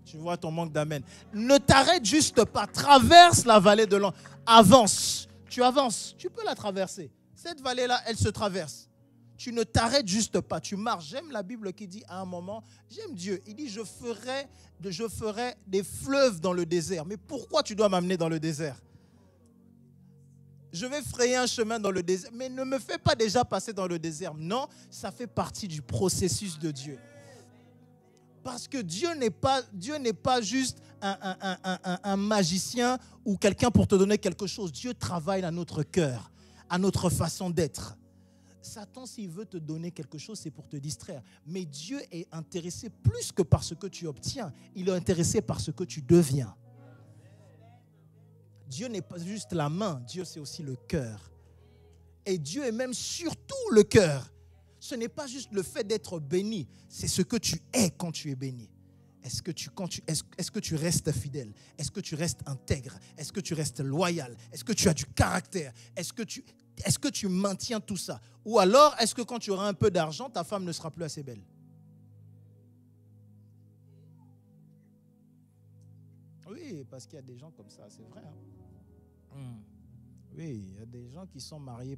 Tu vois ton manque d'amen. Ne t'arrête juste pas. Traverse la vallée de l'ombre. Avance. Tu avances. Tu peux la traverser. Cette vallée-là, elle se traverse. Tu ne t'arrêtes juste pas. Tu marches. J'aime la Bible qui dit à un moment, j'aime Dieu. Il dit, je ferai des fleuves dans le désert. Mais pourquoi tu dois m'amener dans le désert? Je vais frayer un chemin dans le désert. Mais ne me fais pas déjà passer dans le désert. Non, ça fait partie du processus de Dieu. Parce que Dieu n'est pas juste un magicien ou quelqu'un pour te donner quelque chose. Dieu travaille à notre cœur, à notre façon d'être. Satan, s'il veut te donner quelque chose, c'est pour te distraire. Mais Dieu est intéressé plus que par ce que tu obtiens. Il est intéressé par ce que tu deviens. Dieu n'est pas juste la main, Dieu c'est aussi le cœur. Et Dieu est même surtout le cœur. Ce n'est pas juste le fait d'être béni, c'est ce que tu es quand tu es béni. Est-ce que tu restes fidèle? Est-ce que tu restes intègre? Est-ce que tu restes loyal? Est-ce que tu as du caractère? Est-ce que tu maintiens tout ça? Ou alors, est-ce que quand tu auras un peu d'argent, ta femme ne sera plus assez belle? Oui, parce qu'il y a des gens comme ça, c'est vrai. Oui, il y a des gens qui sont mariés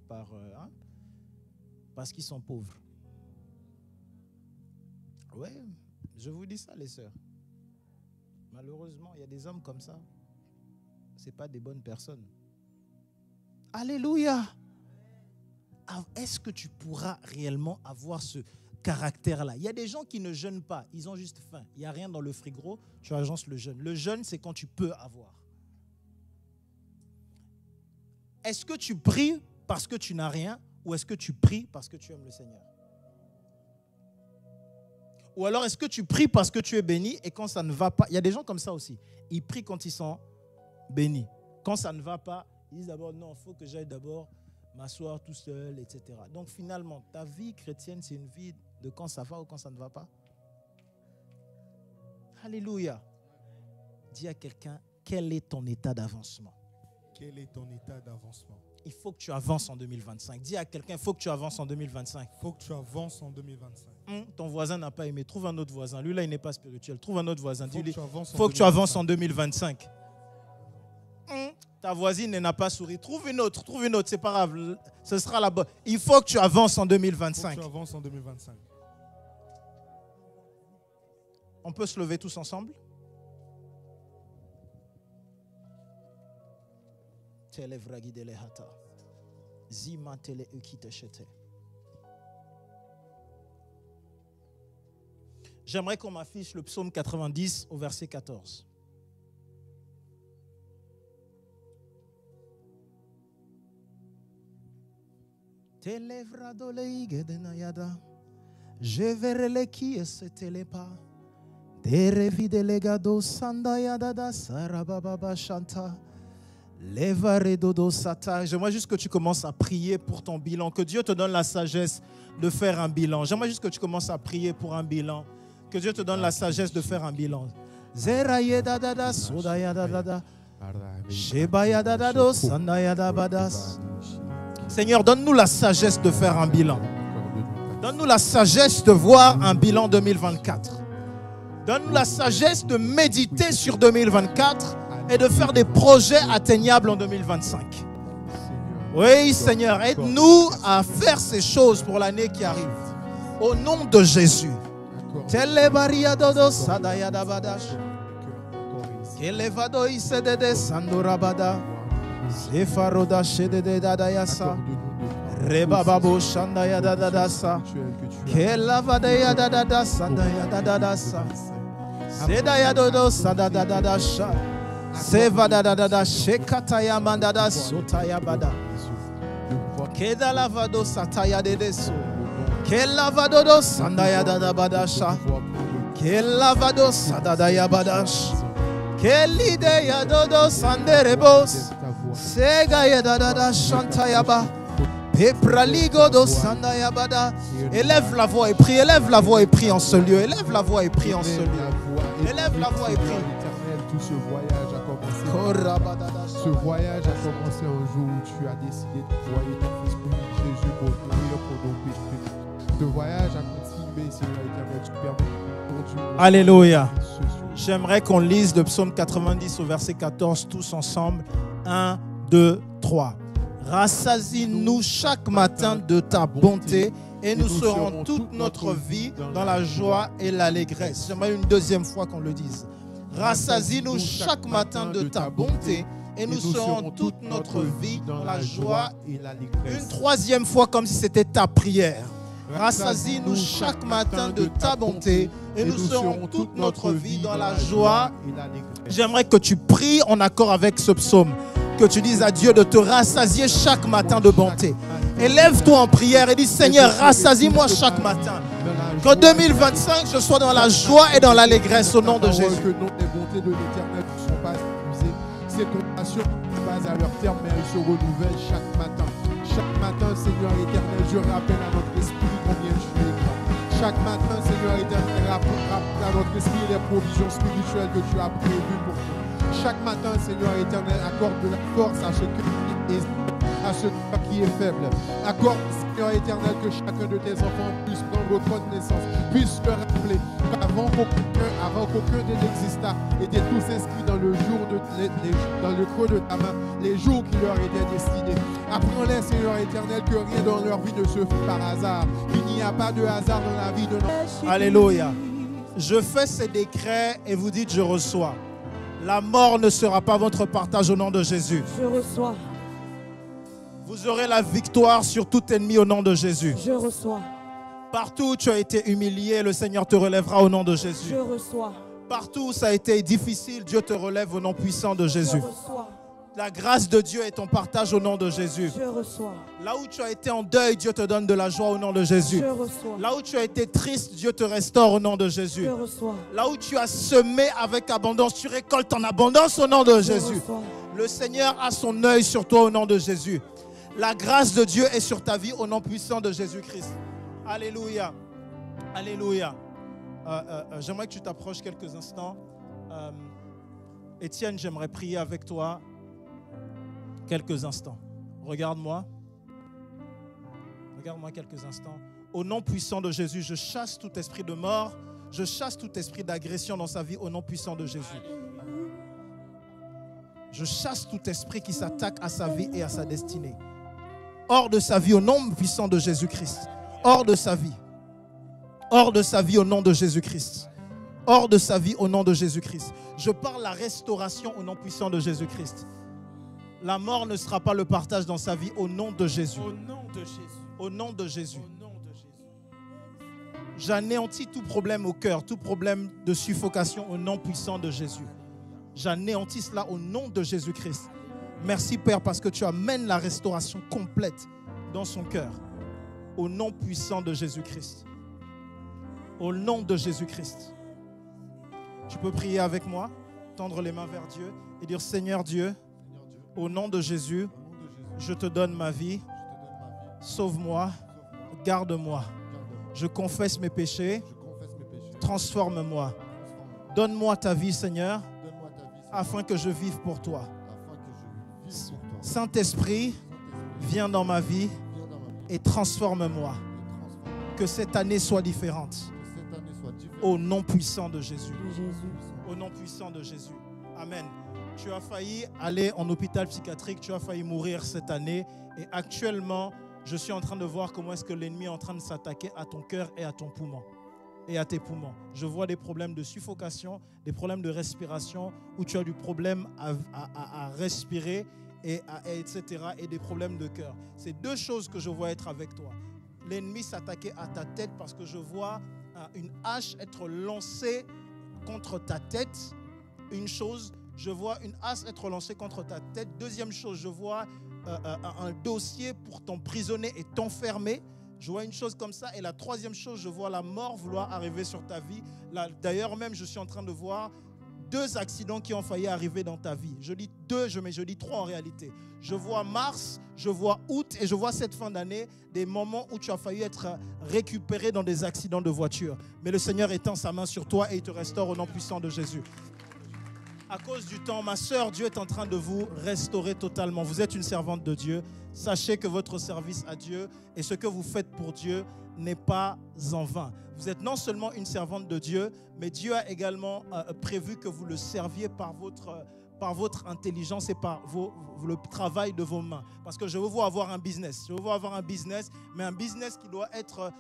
parce qu'ils sont pauvres. Oui, je vous dis ça, les sœurs. Malheureusement, il y a des hommes comme ça. Ce n'est pas des bonnes personnes. Alléluia! Est-ce que tu pourras réellement avoir ce caractère-là? Il y a des gens qui ne jeûnent pas, ils ont juste faim. Il n'y a rien dans le frigo, tu agences le jeûne. Le jeûne, c'est quand tu peux avoir. Est-ce que tu pries parce que tu n'as rien ou est-ce que tu pries parce que tu aimes le Seigneur? Ou alors est-ce que tu pries parce que tu es béni et quand ça ne va pas, il y a des gens comme ça aussi, ils prient quand ils sont bénis. Quand ça ne va pas, ils disent d'abord non, il faut que j'aille d'abord m'asseoir tout seul, etc. Donc finalement, ta vie chrétienne, c'est une vie de quand ça va ou quand ça ne va pas. Alléluia. Dis à quelqu'un, quel est ton état d'avancement? Quel est ton état d'avancement? Il faut que tu avances en 2025. Dis à quelqu'un, il faut que tu avances en 2025. Il faut que tu avances en 2025. Ton voisin n'a pas aimé. Trouve un autre voisin. Lui, là, il n'est pas spirituel. Trouve un autre voisin. Dis-lui, il faut que tu avances en 2025. Ta voisine n'a pas souri. Trouve une autre, c'est pas grave. Ce sera la bonne. Il faut que tu avances en 2025. Il faut que tu avances en 2025. On peut se lever tous ensemble? J'aimerais qu'on m'affiche le psaume 90 au verset 14. Je verrai les qui c'était les pas. J'aimerais juste que tu commences à prier pour ton bilan, que Dieu te donne la sagesse de faire un bilan. J'aimerais juste que tu commences à prier pour un bilan, que Dieu te donne la sagesse de faire un bilan. Seigneur, donne-nous la sagesse de faire un bilan. Donne-nous la sagesse de voir un bilan 2024. Donne-nous la sagesse de méditer sur 2024 et de faire des projets atteignables en 2025. Oui, Seigneur, aide-nous à faire ces choses pour l'année qui arrive. Au nom de Kelevado isedede sandorabada. Zefaroda shedede dadayasa. Rebababo shandaya dadadasa. Kelavadaya dadada sandaya dadadasa. Sedaya dodo sadadadasha. Sevadadada shekataya mandada sotaya bada. Kedalavado sataya dedeso. Kelavado sandaya dadabadasha. Kelavado sadadaya badash. Kelideya dodo sanderebos. Segaya dadada shantayaba. Pepraligo do sandayabada. Élève la voix et prie, élève la voix et prie en ce lieu, élève la voix et prie en ce lieu. Élève la voix et prie. Tout ce voyage a commencé. Ce voyage a commencé un jour où tu as décidé de voyer ton fils Jésus pour mourir pour nos péchés. Ce voyage a continué, Seigneur éternel, tu permets. Alléluia. J'aimerais qu'on lise le psaume 90 au verset 14 tous ensemble. 1, 2, 3. Rassasie-nous chaque matin de ta bonté et nous serons toute notre vie dans la joie et l'allégresse. J'aimerais une deuxième fois qu'on le dise. Rassasie-nous chaque matin de ta bonté et nous serons toute notre vie dans la joie et l'allégresse. Une troisième fois comme si c'était ta prière. Rassasie-nous chaque matin de ta bonté et nous serons toute notre vie dans la joie et l'allégresse. J'aimerais que tu pries en accord avec ce psaume. Que tu dises à Dieu de te rassasier chaque matin de bonté. Élève-toi en prière et dis Seigneur, rassasie-moi chaque matin. Qu'en 2025, je sois dans la joie et dans l'allégresse au nom de Jésus. Que non, les bontés de l'Éternel ne sont pas épuisées. Ces compassions ne sont pas à leur terme, mais elles se renouvellent chaque matin. Chaque matin, Seigneur éternel, je rappelle à notre esprit combien tu es grand. Chaque matin, Seigneur éternel, rappelle à notre esprit les provisions spirituelles que tu as prévues pour nous. Chaque matin, Seigneur éternel, accorde de la force à ce qui est faible. Accorde, Seigneur éternel, que chacun de tes enfants puisse prendre connaissance, puisse te rappeler qu'avant qu'aucun d'eux n'existât, étaient tous inscrits dans le jour dans le creux de ta main, les jours qui leur étaient destinés. Apprends-les, Seigneur éternel, que rien dans leur vie ne se fait par hasard. Il n'y a pas de hasard dans la vie de nos... Alléluia. Je fais ces décrets et vous dites je reçois. La mort ne sera pas votre partage au nom de Jésus. Je reçois. Vous aurez la victoire sur tout ennemi au nom de Jésus. Je reçois. Partout où tu as été humilié, le Seigneur te relèvera au nom de Jésus. Je reçois. Partout où ça a été difficile, Dieu te relève au nom puissant de Jésus. Je reçois. La grâce de Dieu est ton partage au nom de Jésus. Je reçois. Là où tu as été en deuil, Dieu te donne de la joie au nom de Jésus. Je reçois. Là où tu as été triste, Dieu te restaure au nom de Jésus. Je reçois. Là où tu as semé avec abondance, tu récoltes en abondance au nom de Jésus. reçois. Le Seigneur a son œil sur toi au nom de Jésus. La grâce de Dieu est sur ta vie au nom puissant de Jésus-Christ. Alléluia. Alléluia. J'aimerais que tu t'approches quelques instants. Étienne, j'aimerais prier avec toi quelques instants. Regarde-moi. Regarde-moi quelques instants. Au nom puissant de Jésus, je chasse tout esprit de mort. Je chasse tout esprit d'agression dans sa vie au nom puissant de Jésus. Je chasse tout esprit qui s'attaque à sa vie et à sa destinée. Hors de sa vie au nom puissant de Jésus-Christ. Hors de sa vie. Hors de sa vie au nom de Jésus-Christ. Hors de sa vie au nom de Jésus-Christ. Je parle la restauration au nom puissant de Jésus-Christ. La mort ne sera pas le partage dans sa vie au nom de Jésus. Au nom de Jésus. Au nom de Jésus. Au nom de Jésus. J'anéantis tout problème au cœur, tout problème de suffocation au nom puissant de Jésus. J'anéantis cela au nom de Jésus-Christ. Merci Père parce que tu amènes la restauration complète dans son cœur. Au nom puissant de Jésus-Christ. Au nom de Jésus-Christ. Tu peux prier avec moi, tendre les mains vers Dieu et dire Seigneur Dieu, au nom de Jésus, je te donne ma vie. Sauve-moi, garde-moi. Je confesse mes péchés. Transforme-moi. Donne-moi ta vie, Seigneur, afin que je vive pour toi. Saint-Esprit, viens dans ma vie et transforme-moi. Que cette année soit différente. Au nom puissant de Jésus. Au nom puissant de Jésus. Amen. Tu as failli aller en hôpital psychiatrique, tu as failli mourir cette année. Et actuellement, je suis en train de voir comment est-ce que l'ennemi est en train de s'attaquer à ton cœur et à ton poumon. et à tes poumons. Je vois des problèmes de suffocation, des problèmes de respiration, où tu as du problème à respirer, etc. et des problèmes de cœur. C'est deux choses que je vois être avec toi. L'ennemi s'attaquait à ta tête parce que je vois une hache être lancée contre ta tête. Une chose, je vois une hache être lancée contre ta tête. Deuxième chose, je vois un dossier pour t'emprisonner et t'enfermer. Je vois une chose comme ça. Et la troisième chose, je vois la mort vouloir arriver sur ta vie. D'ailleurs, même, je suis en train de voir 2 accidents qui ont failli arriver dans ta vie. Je dis 2, mais je dis 3 en réalité. Je vois mars, je vois août et je vois cette fin d'année, des moments où tu as failli être récupéré dans des accidents de voiture. Mais le Seigneur étend sa main sur toi et il te restaure au nom puissant de Jésus. À cause du temps, ma sœur, Dieu est en train de vous restaurer totalement. Vous êtes une servante de Dieu. Sachez que votre service à Dieu et ce que vous faites pour Dieu n'est pas en vain. Vous êtes non seulement une servante de Dieu, mais Dieu a également prévu que vous le serviez par votre intelligence et par le travail de vos mains. Parce que je veux vous avoir un business. Je veux vous avoir un business, mais un business qui doit être,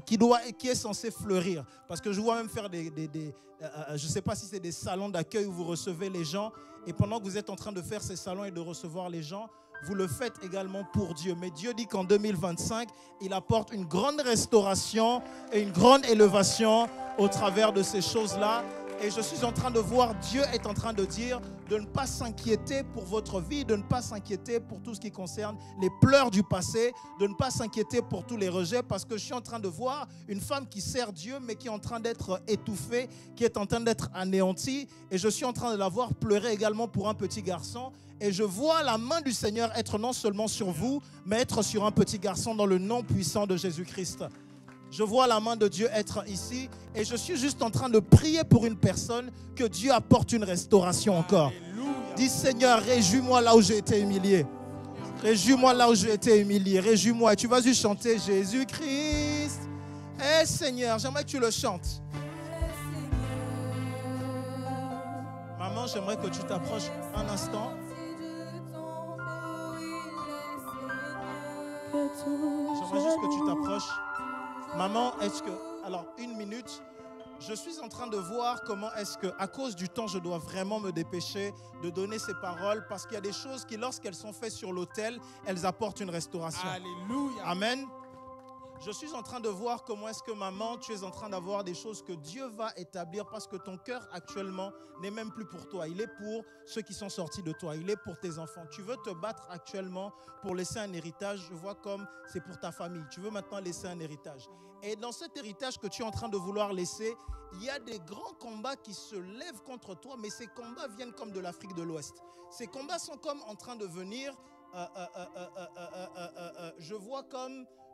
qui est censé fleurir. Parce que je vois même faire je ne sais pas si c'est des salons d'accueil où vous recevez les gens. Et pendant que vous êtes en train de faire ces salons et de recevoir les gens, vous le faites également pour Dieu. Mais Dieu dit qu'en 2025, il apporte une grande restauration et une grande élévation au travers de ces choses-là. Et je suis en train de voir, Dieu est en train de dire de ne pas s'inquiéter pour votre vie, de ne pas s'inquiéter pour tout ce qui concerne les pleurs du passé, de ne pas s'inquiéter pour tous les rejets, parce que je suis en train de voir une femme qui sert Dieu, mais qui est en train d'être étouffée, qui est en train d'être anéantie. Et je suis en train de la voir pleurer également pour un petit garçon. Et je vois la main du Seigneur être non seulement sur vous, mais être sur un petit garçon dans le nom puissant de Jésus-Christ. Je vois la main de Dieu être ici et je suis juste en train de prier pour une personne que Dieu apporte une restauration encore. Alléluia. Dis Seigneur, réjouis-moi là où j'ai été humilié. Réjouis-moi là où j'ai été humilié. Réjouis-moi. Et tu vas juste chanter Jésus-Christ. Eh Seigneur, j'aimerais que tu le chantes. Maman, j'aimerais que tu t'approches un instant. J'aimerais juste que tu t'approches. Maman, est-ce que... Alors, 1 minute. Je suis en train de voir comment est-ce que, à cause du temps, je dois vraiment me dépêcher de donner ces paroles parce qu'il y a des choses qui, lorsqu'elles sont faites sur l'autel, elles apportent une restauration. Alléluia. Amen. Je suis en train de voir comment est-ce que, maman, tu es en train d'avoir des choses que Dieu va établir parce que ton cœur actuellement n'est même plus pour toi. Il est pour ceux qui sont sortis de toi. Il est pour tes enfants. Tu veux te battre actuellement pour laisser un héritage. Je vois comme c'est pour ta famille. Tu veux maintenant laisser un héritage. Et dans cet héritage que tu es en train de vouloir laisser, il y a des grands combats qui se lèvent contre toi, mais ces combats viennent comme de l'Afrique de l'Ouest. Ces combats sont comme en train de venir...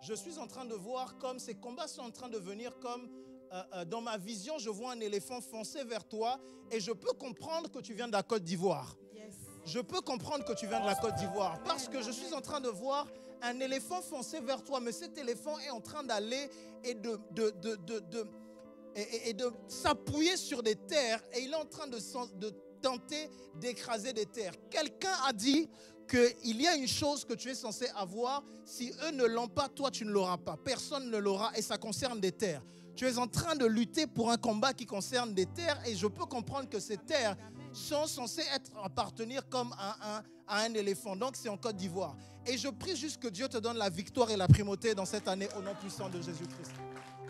Je suis en train de voir comme ces combats sont en train de venir comme dans ma vision, je vois un éléphant foncer vers toi et je peux comprendre que tu viens de la Côte d'Ivoire. Yes. Je peux comprendre que tu viens de la Côte d'Ivoire parce que je suis en train de voir un éléphant foncer vers toi, mais cet éléphant est en train d'aller et de s'appuyer sur des terres et il est en train de tenter d'écraser des terres. Quelqu'un a dit qu'il y a une chose que tu es censé avoir, si eux ne l'ont pas, toi tu ne l'auras pas. Personne ne l'aura et ça concerne des terres. Tu es en train de lutter pour un combat qui concerne des terres et je peux comprendre que ces terres sont censées appartenir comme à un éléphant. Donc c'est en Côte d'Ivoire. Et je prie juste que Dieu te donne la victoire et la primauté dans cette année au nom puissant de Jésus-Christ.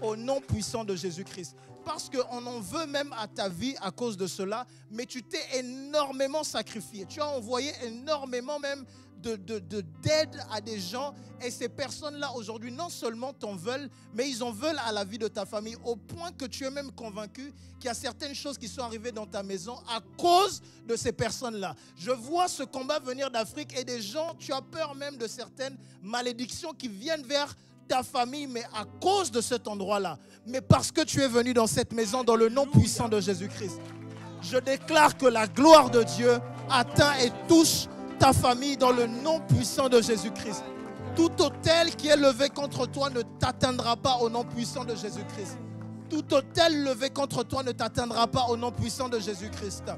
Au nom puissant de Jésus-Christ. Parce qu'on en veut même à ta vie à cause de cela, mais tu t'es énormément sacrifié. Tu as envoyé énormément même d'aide à des gens et ces personnes-là aujourd'hui non seulement t'en veulent, mais ils en veulent à la vie de ta famille au point que tu es même convaincu qu'il y a certaines choses qui sont arrivées dans ta maison à cause de ces personnes-là. Je vois ce combat venir d'Afrique et des gens, tu as peur même de certaines malédictions qui viennent vers ta famille, mais à cause de cet endroit-là, mais parce que tu es venu dans cette maison dans le nom puissant de Jésus-Christ. Je déclare que la gloire de Dieu atteint et touche ta famille dans le nom puissant de Jésus-Christ. Tout autel qui est levé contre toi ne t'atteindra pas au nom puissant de Jésus-Christ. Tout autel levé contre toi ne t'atteindra pas au nom puissant de Jésus-Christ.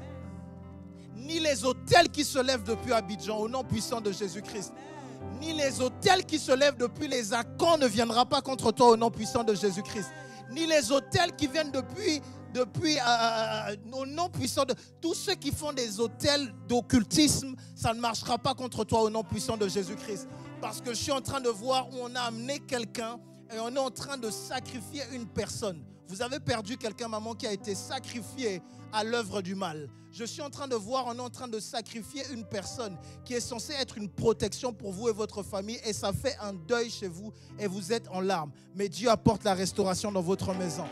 Ni les autels qui se lèvent depuis Abidjan au nom puissant de Jésus-Christ. Ni les autels qui se lèvent depuis les Akans ne viendra pas contre toi au nom puissant de Jésus-Christ. ni les autels qui viennent depuis au nom puissant de tous ceux qui font des autels d'occultisme, ça ne marchera pas contre toi au nom puissant de Jésus-Christ. Parce que je suis en train de voir où on a amené quelqu'un et on est en train de sacrifier une personne. Vous avez perdu quelqu'un, maman, qui a été sacrifié à l'œuvre du mal. Je suis en train de voir, on est en train de sacrifier une personne qui est censée être une protection pour vous et votre famille, et ça fait un deuil chez vous et vous êtes en larmes. Mais Dieu apporte la restauration dans votre maison.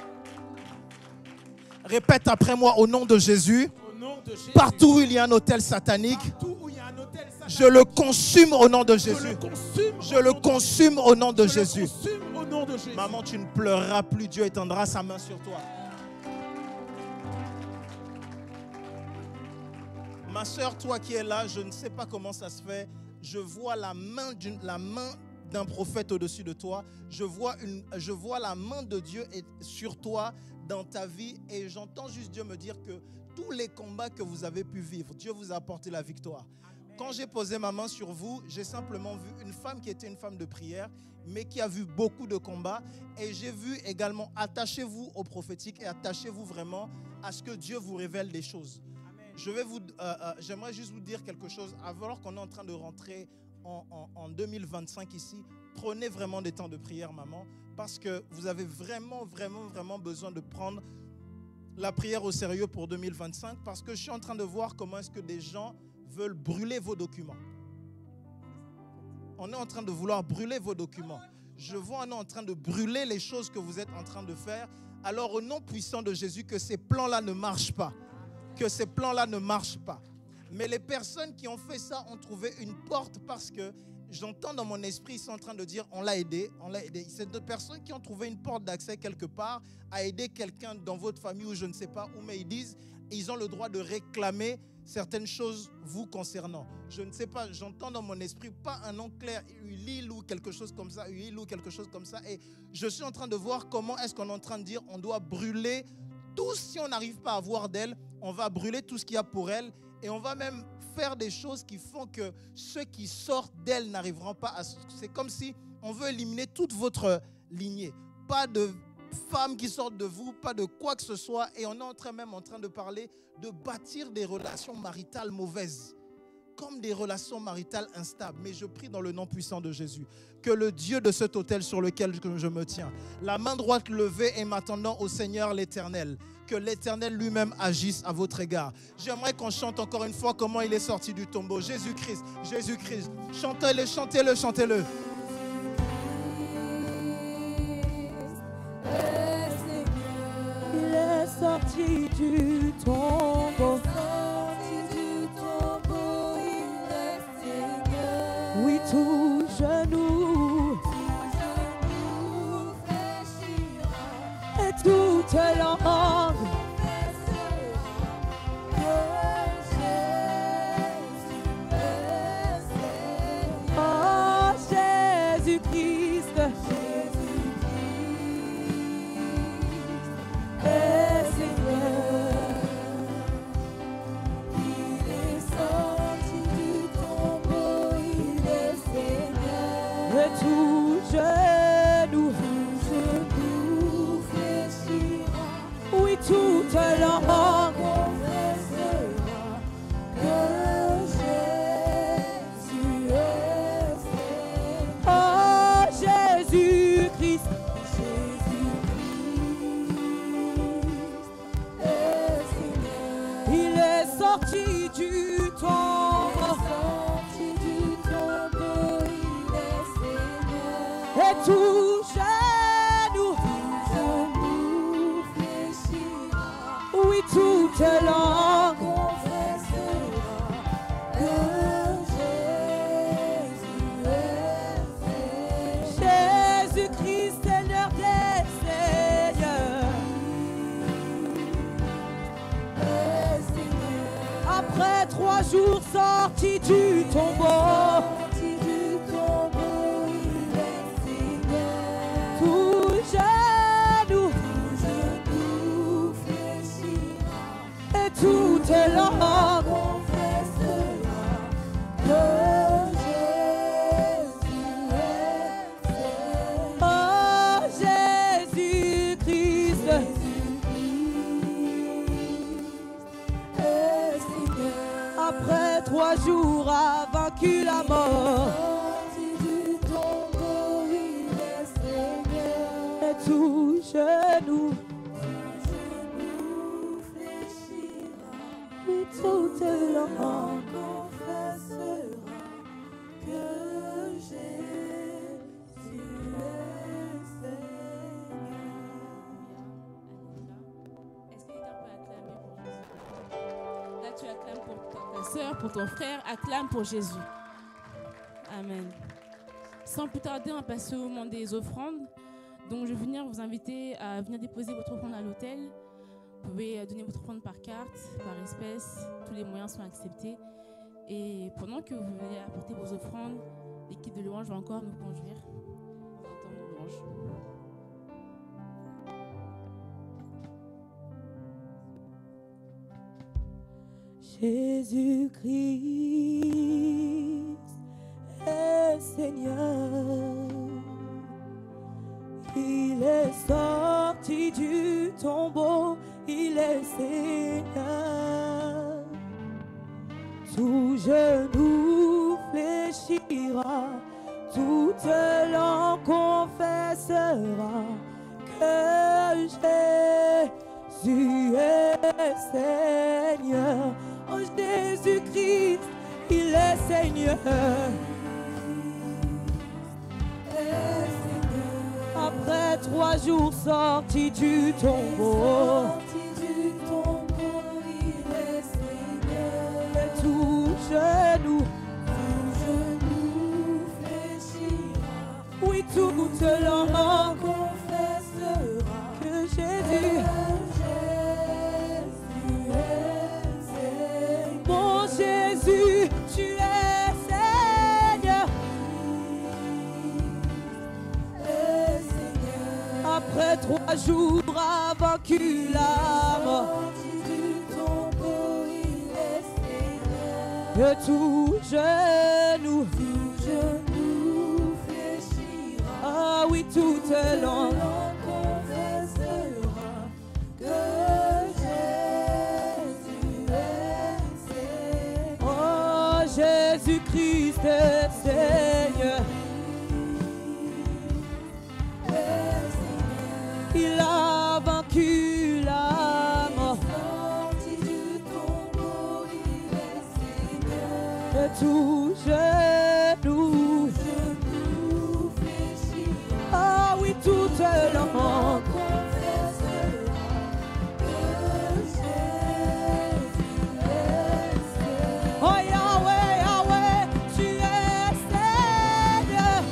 Répète après moi, au nom de Jésus, partout où il y a un autel satanique, je le consume au nom de Jésus. Je le consume au nom de Jésus. Maman, tu ne pleureras plus, Dieu étendra sa main sur toi. Ma soeur, toi qui es là, je ne sais pas comment ça se fait. Je vois la main d'un prophète au-dessus de toi. Je vois la main de Dieu sur toi, dans ta vie. Et j'entends juste Dieu me dire que tous les combats que vous avez pu vivre, Dieu vous a apporté la victoire. Quand j'ai posé ma main sur vous, j'ai simplement vu une femme qui était une femme de prière, mais qui a vu beaucoup de combats. Et j'ai vu également, attachez-vous au prophétique et attachez-vous vraiment à ce que Dieu vous révèle des choses. J'aimerais juste vous dire quelque chose. Alors qu'on est en train de rentrer en 2025 ici, prenez vraiment des temps de prière, maman, parce que vous avez vraiment besoin de prendre la prière au sérieux pour 2025, parce que je suis en train de voir comment est-ce que des gens veulent brûler vos documents. On est en train de vouloir brûler vos documents. Je vois, on est en train de brûler les choses que vous êtes en train de faire. Alors, au nom puissant de Jésus, que ces plans-là ne marchent pas. Que ces plans-là ne marchent pas. Mais les personnes qui ont fait ça ont trouvé une porte, parce que j'entends dans mon esprit, ils sont en train de dire, on l'a aidé, on l'a aidé. C'est deux personnes qui ont trouvé une porte d'accès quelque part à aider quelqu'un dans votre famille ou je ne sais pas où, mais ils disent, ils ont le droit de réclamer certaines choses vous concernant. Je ne sais pas, j'entends dans mon esprit pas un nom clair, Ulyl ou quelque chose comme ça, Ulyl ou quelque chose comme ça. Et je suis en train de voir comment est-ce qu'on est en train de dire, on doit brûler tout. Si on n'arrive pas à voir d'elle, on va brûler tout ce qu'il y a pour elle. Et on va même faire des choses qui font que ceux qui sortent d'elle n'arriveront pas à... C'est comme si on veut éliminer toute votre lignée. Pas de femmes qui sortent de vous, pas de quoi que ce soit. Et on est même en train de parler de bâtir des relations maritales mauvaises, comme des relations maritales instables. Mais je prie dans le nom puissant de Jésus, que le Dieu de cet autel sur lequel je me tiens, la main droite levée et m'attendant au Seigneur l'Éternel, que l'Éternel lui-même agisse à votre égard. J'aimerais qu'on chante encore une fois comment il est sorti du tombeau. Jésus-Christ, Jésus-Christ. Chantez-le, chantez-le, chantez-le. Il est sorti du tombeau. Oui, tout genou et toute langue oh Jésus-Christ est Seigneur. Il est sorti du tombeau, il est Seigneur. Et tout genou fléchira, oui, toute langue confessera que Jésus est Seigneur. Oh Jésus-Christ, il est sorti du tombeau, il est Seigneur. Et tout genou fléchira, oui, toute langue confessera que Jésus est Seigneur. Jésus-Christ, Seigneur des Seigneurs. Après 3 jours sortis du tombeau, il est Seigneur. Tout genou fléchira et toute langue confessera que Jésus est Seigneur. Oh Jésus-Christ mort. Et tout genou, et toute langue confessera que Jésus est Seigneur. Est-ce que quelqu'un peut acclamer pour Jésus? Là, tu acclames pour ta soeur, pour ton frère, acclame pour Jésus. Amen. Sans plus tarder, on va passer au moment des offrandes. Donc, je vais venir vous inviter à venir déposer votre offrande à l'hôtel. Vous pouvez donner votre offrande par carte, par espèce. Tous les moyens sont acceptés. Et pendant que vous venez apporter vos offrandes, l'équipe de louange va encore nous conduire dans un temps de louange. Jésus-Christ est Seigneur. Il est sorti du tombeau, il est Seigneur. Tout genou fléchira, toute langue confessera que Jésus est Seigneur. Oh Jésus-Christ, il est Seigneur. Après 3 jours sorti du tombeau, il est Seigneur. Et tout genou fléchira. Oui, toute langue confessera que Jésus est Seigneur. Mon Jésus, tu es Seigneur. Après 3 jours a vaincu la mort. Que tout genou fléchira. Ah oui, toute langue confessera que Jésus est Seigneur. Oh, Jésus-Christ est Seigneur. Il a vaincu la mort. Que tout genou fléchira. Ah oui, toute langue confessera que Jésus est Seigneur. Oh Yahweh, Yahweh, tu es Seigneur.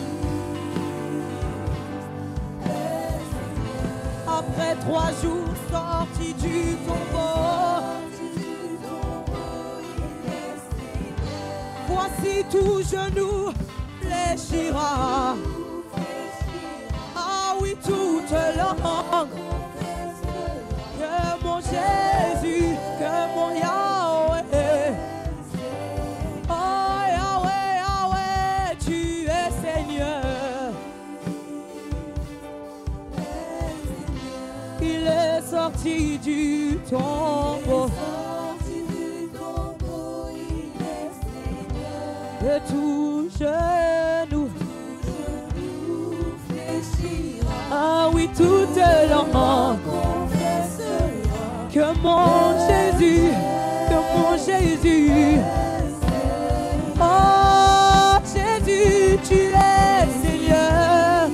Après 3 jours sorti du tombeau, voici tout genou fléchira. Ah oui, toute langue que mon Jésus, que mon Yahweh. Oh Yahweh, Yahweh, tu es Seigneur. Il est sorti du tombeau. Que tout genou fléchira. Ah oui, toute langue confessera que mon Jésus, oh Jésus, tu es Seigneur.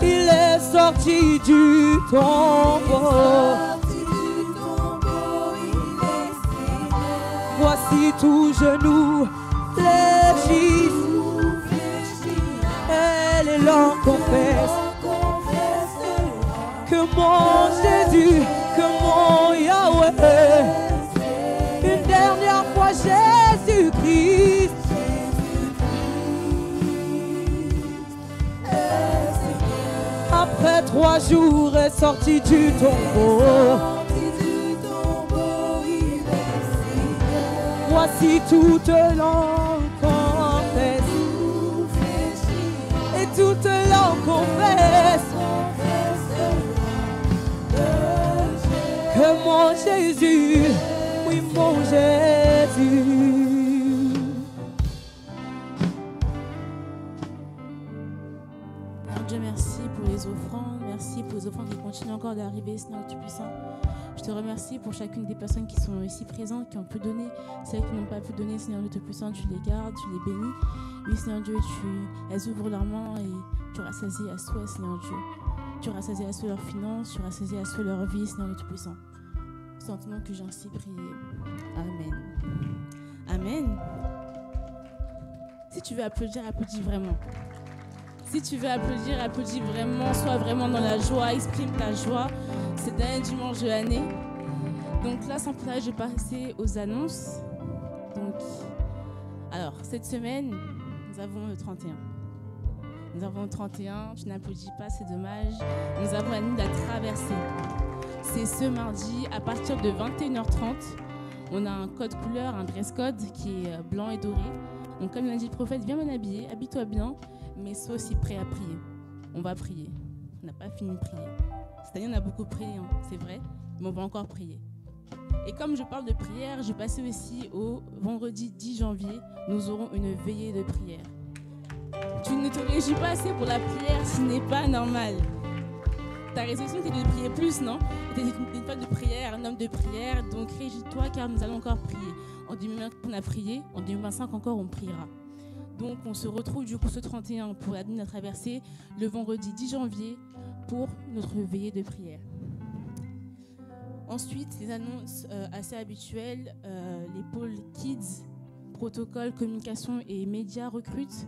Il est sorti du tombeau. Voici tout genou fléchit, et les langues confessent que mon Jésus, que mon Yahweh. Une dernière fois Jésus-Christ. Après 3 jours est sorti du tombeau. Voici toute langue confesse, et toute langue confesse que mon Jésus, oui mon Jésus offrandes qui continuent encore d'arriver, Seigneur Dieu puissant. Je te remercie pour chacune des personnes qui sont ici présentes, qui ont pu donner. Celles qui n'ont pas pu donner, Seigneur Dieu puissant, tu les gardes, tu les bénis. Oui, Seigneur Dieu, elles ouvrent leurs mains et tu rassasies à souhait, Seigneur Dieu. Tu rassasies à souhait leurs finances, tu rassasies à souhait leur vie, Seigneur Dieu puissant. C'est en ton nom que j'ai ainsi prié. Amen. Amen. Si tu veux applaudir, applaudis vraiment. Si tu veux applaudir, applaudis vraiment. Sois vraiment dans la joie, exprime ta joie. C'est le dernier dimanche de l'année. Donc là, sans plus tarder, je vais passer aux annonces. Alors, cette semaine, nous avons le 31. Nous avons le 31, tu n'applaudis pas, c'est dommage. Nous avons la nuit de la traversée. C'est ce mardi, à partir de 21h30. On a un code couleur, un dress code qui est blanc et doré. Donc comme l'a dit le prophète, viens bien habillé, habille-toi bien, mais sois aussi prêt à prier. On va prier. On n'a pas fini de prier. Cette année, on a beaucoup prié, hein, c'est vrai, mais on va encore prier. Et comme je parle de prière, je passe aussi au vendredi 10 janvier, nous aurons une veillée de prière. Tu ne te réjouis pas assez pour la prière, ce n'est pas normal. Ta résolution était de prier plus, non? Tu es une femme de prière, un homme de prière, donc réjouis-toi car nous allons encore prier. En 2020, on a prié, en 2025 encore, on priera. Donc on se retrouve du coup ce 31 pour la nuit de la traversée, le vendredi 10 janvier pour notre veillée de prière. Ensuite, les annonces assez habituelles, les pôles Kids, protocole, communication et médias recrutent.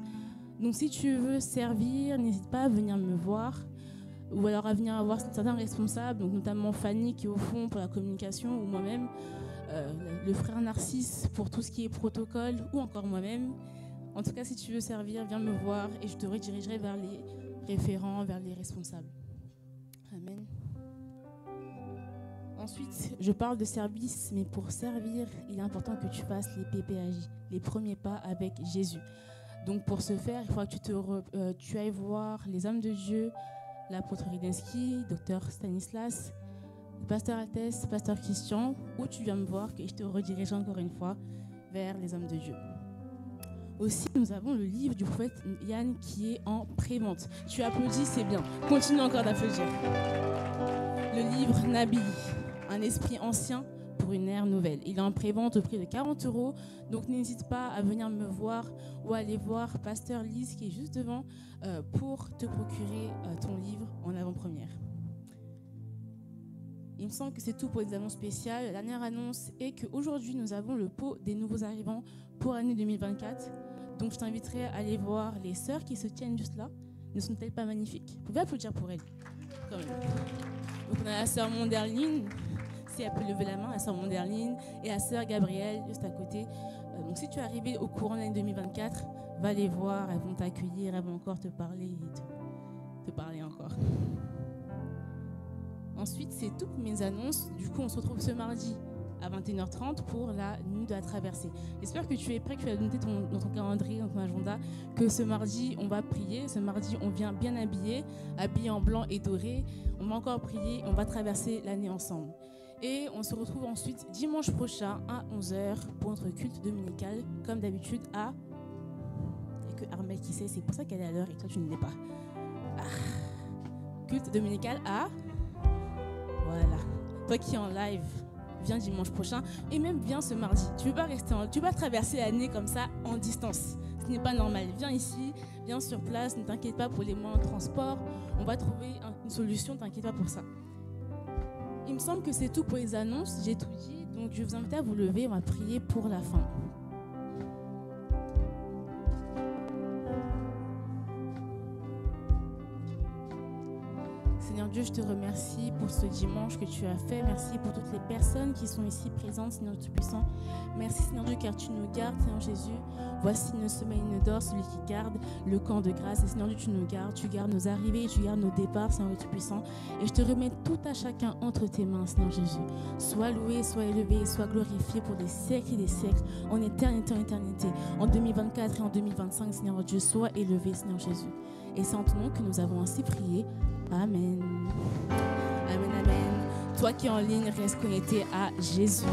Donc si tu veux servir, n'hésite pas à venir me voir ou alors à venir voir certains responsables, donc notamment Fanny qui est au fond pour la communication ou moi-même, le frère Narcisse pour tout ce qui est protocole ou encore moi-même. En tout cas, si tu veux servir, viens me voir et je te redirigerai vers les référents, vers les responsables. Amen. Ensuite, je parle de service, mais pour servir, il est important que tu fasses les PPAJ, les premiers pas avec Jésus. Donc pour ce faire, il faut que tu ailles voir les hommes de Dieu, l'apôtre Ridensky, docteur Stanislas, le pasteur Altesse, le pasteur Christian, ou tu viens me voir et je te redirige encore une fois vers les hommes de Dieu. Aussi, nous avons le livre du prophète Yann qui est en pré-vente. Tu applaudis, c'est bien. Continue encore d'applaudir. Le livre Nabi, un esprit ancien pour une ère nouvelle. Il est en pré-vente au prix de 40 €. Donc n'hésite pas à venir me voir ou à aller voir Pasteur Lise qui est juste devant pour te procurer ton livre en avant-première. Il me semble que c'est tout pour les annonces spéciales. La dernière annonce est qu'aujourd'hui, nous avons le pot des nouveaux arrivants pour l'année 2024. Donc, je t'inviterai à aller voir les sœurs qui se tiennent juste là. Ne sont-elles pas magnifiques? Vous pouvez applaudir pour elles. Quand même. Donc, on a la sœur Monderline, si elle peut lever la main, la sœur Monderline, et la sœur Gabrielle, juste à côté. Donc, si tu es arrivé au courant de l'année 2024, va les voir, elles vont t'accueillir, elles vont encore te parler et te parler encore. Ensuite, c'est toutes mes annonces. Du coup, on se retrouve ce mardi à 21h30 pour la nuit de la traversée. J'espère que tu es prêt, que tu as noté dans ton calendrier, dans ton agenda, que ce mardi, on va prier. Ce mardi, on vient bien habillé en blanc et doré. On va encore prier, on va traverser l'année ensemble. Et on se retrouve ensuite dimanche prochain à 11h pour notre culte dominical, comme d'habitude à... Il n'y a que Armel qui sait, c'est pour ça qu'elle est à l'heure et toi, tu ne l'es pas. Culte dominical à... Voilà. Toi qui es en live, viens dimanche prochain et même viens ce mardi. Tu ne veux pas rester tu vas traverser l'année comme ça en distance. Ce n'est pas normal. Viens ici, viens sur place, ne t'inquiète pas pour les moyens de transport. On va trouver une solution, ne t'inquiète pas pour ça. Il me semble que c'est tout pour les annonces. J'ai tout dit. Donc je vous invite à vous lever. On va prier pour la fin. Seigneur Dieu, je te remercie pour ce dimanche que tu as fait. Merci pour toutes les personnes qui sont ici présentes, Seigneur Tout-Puissant. Merci, Seigneur Dieu, car tu nous gardes, Seigneur Jésus. Voici ne sommeil ne dort, celui qui garde le camp de grâce. Et Seigneur Dieu, tu nous gardes. Tu gardes nos arrivées, tu gardes nos départs, Seigneur Tout-Puissant. Et je te remets tout à chacun entre tes mains, Seigneur Jésus. Sois loué, sois élevé, sois glorifié pour des siècles et des siècles, en éternité, en 2024 et en 2025, Seigneur Dieu. Sois élevé, Seigneur Jésus. Et c'est en ton nom que nous avons ainsi prié. Amen. Amen, amen. Toi qui es en ligne, reste connecté à Jésus.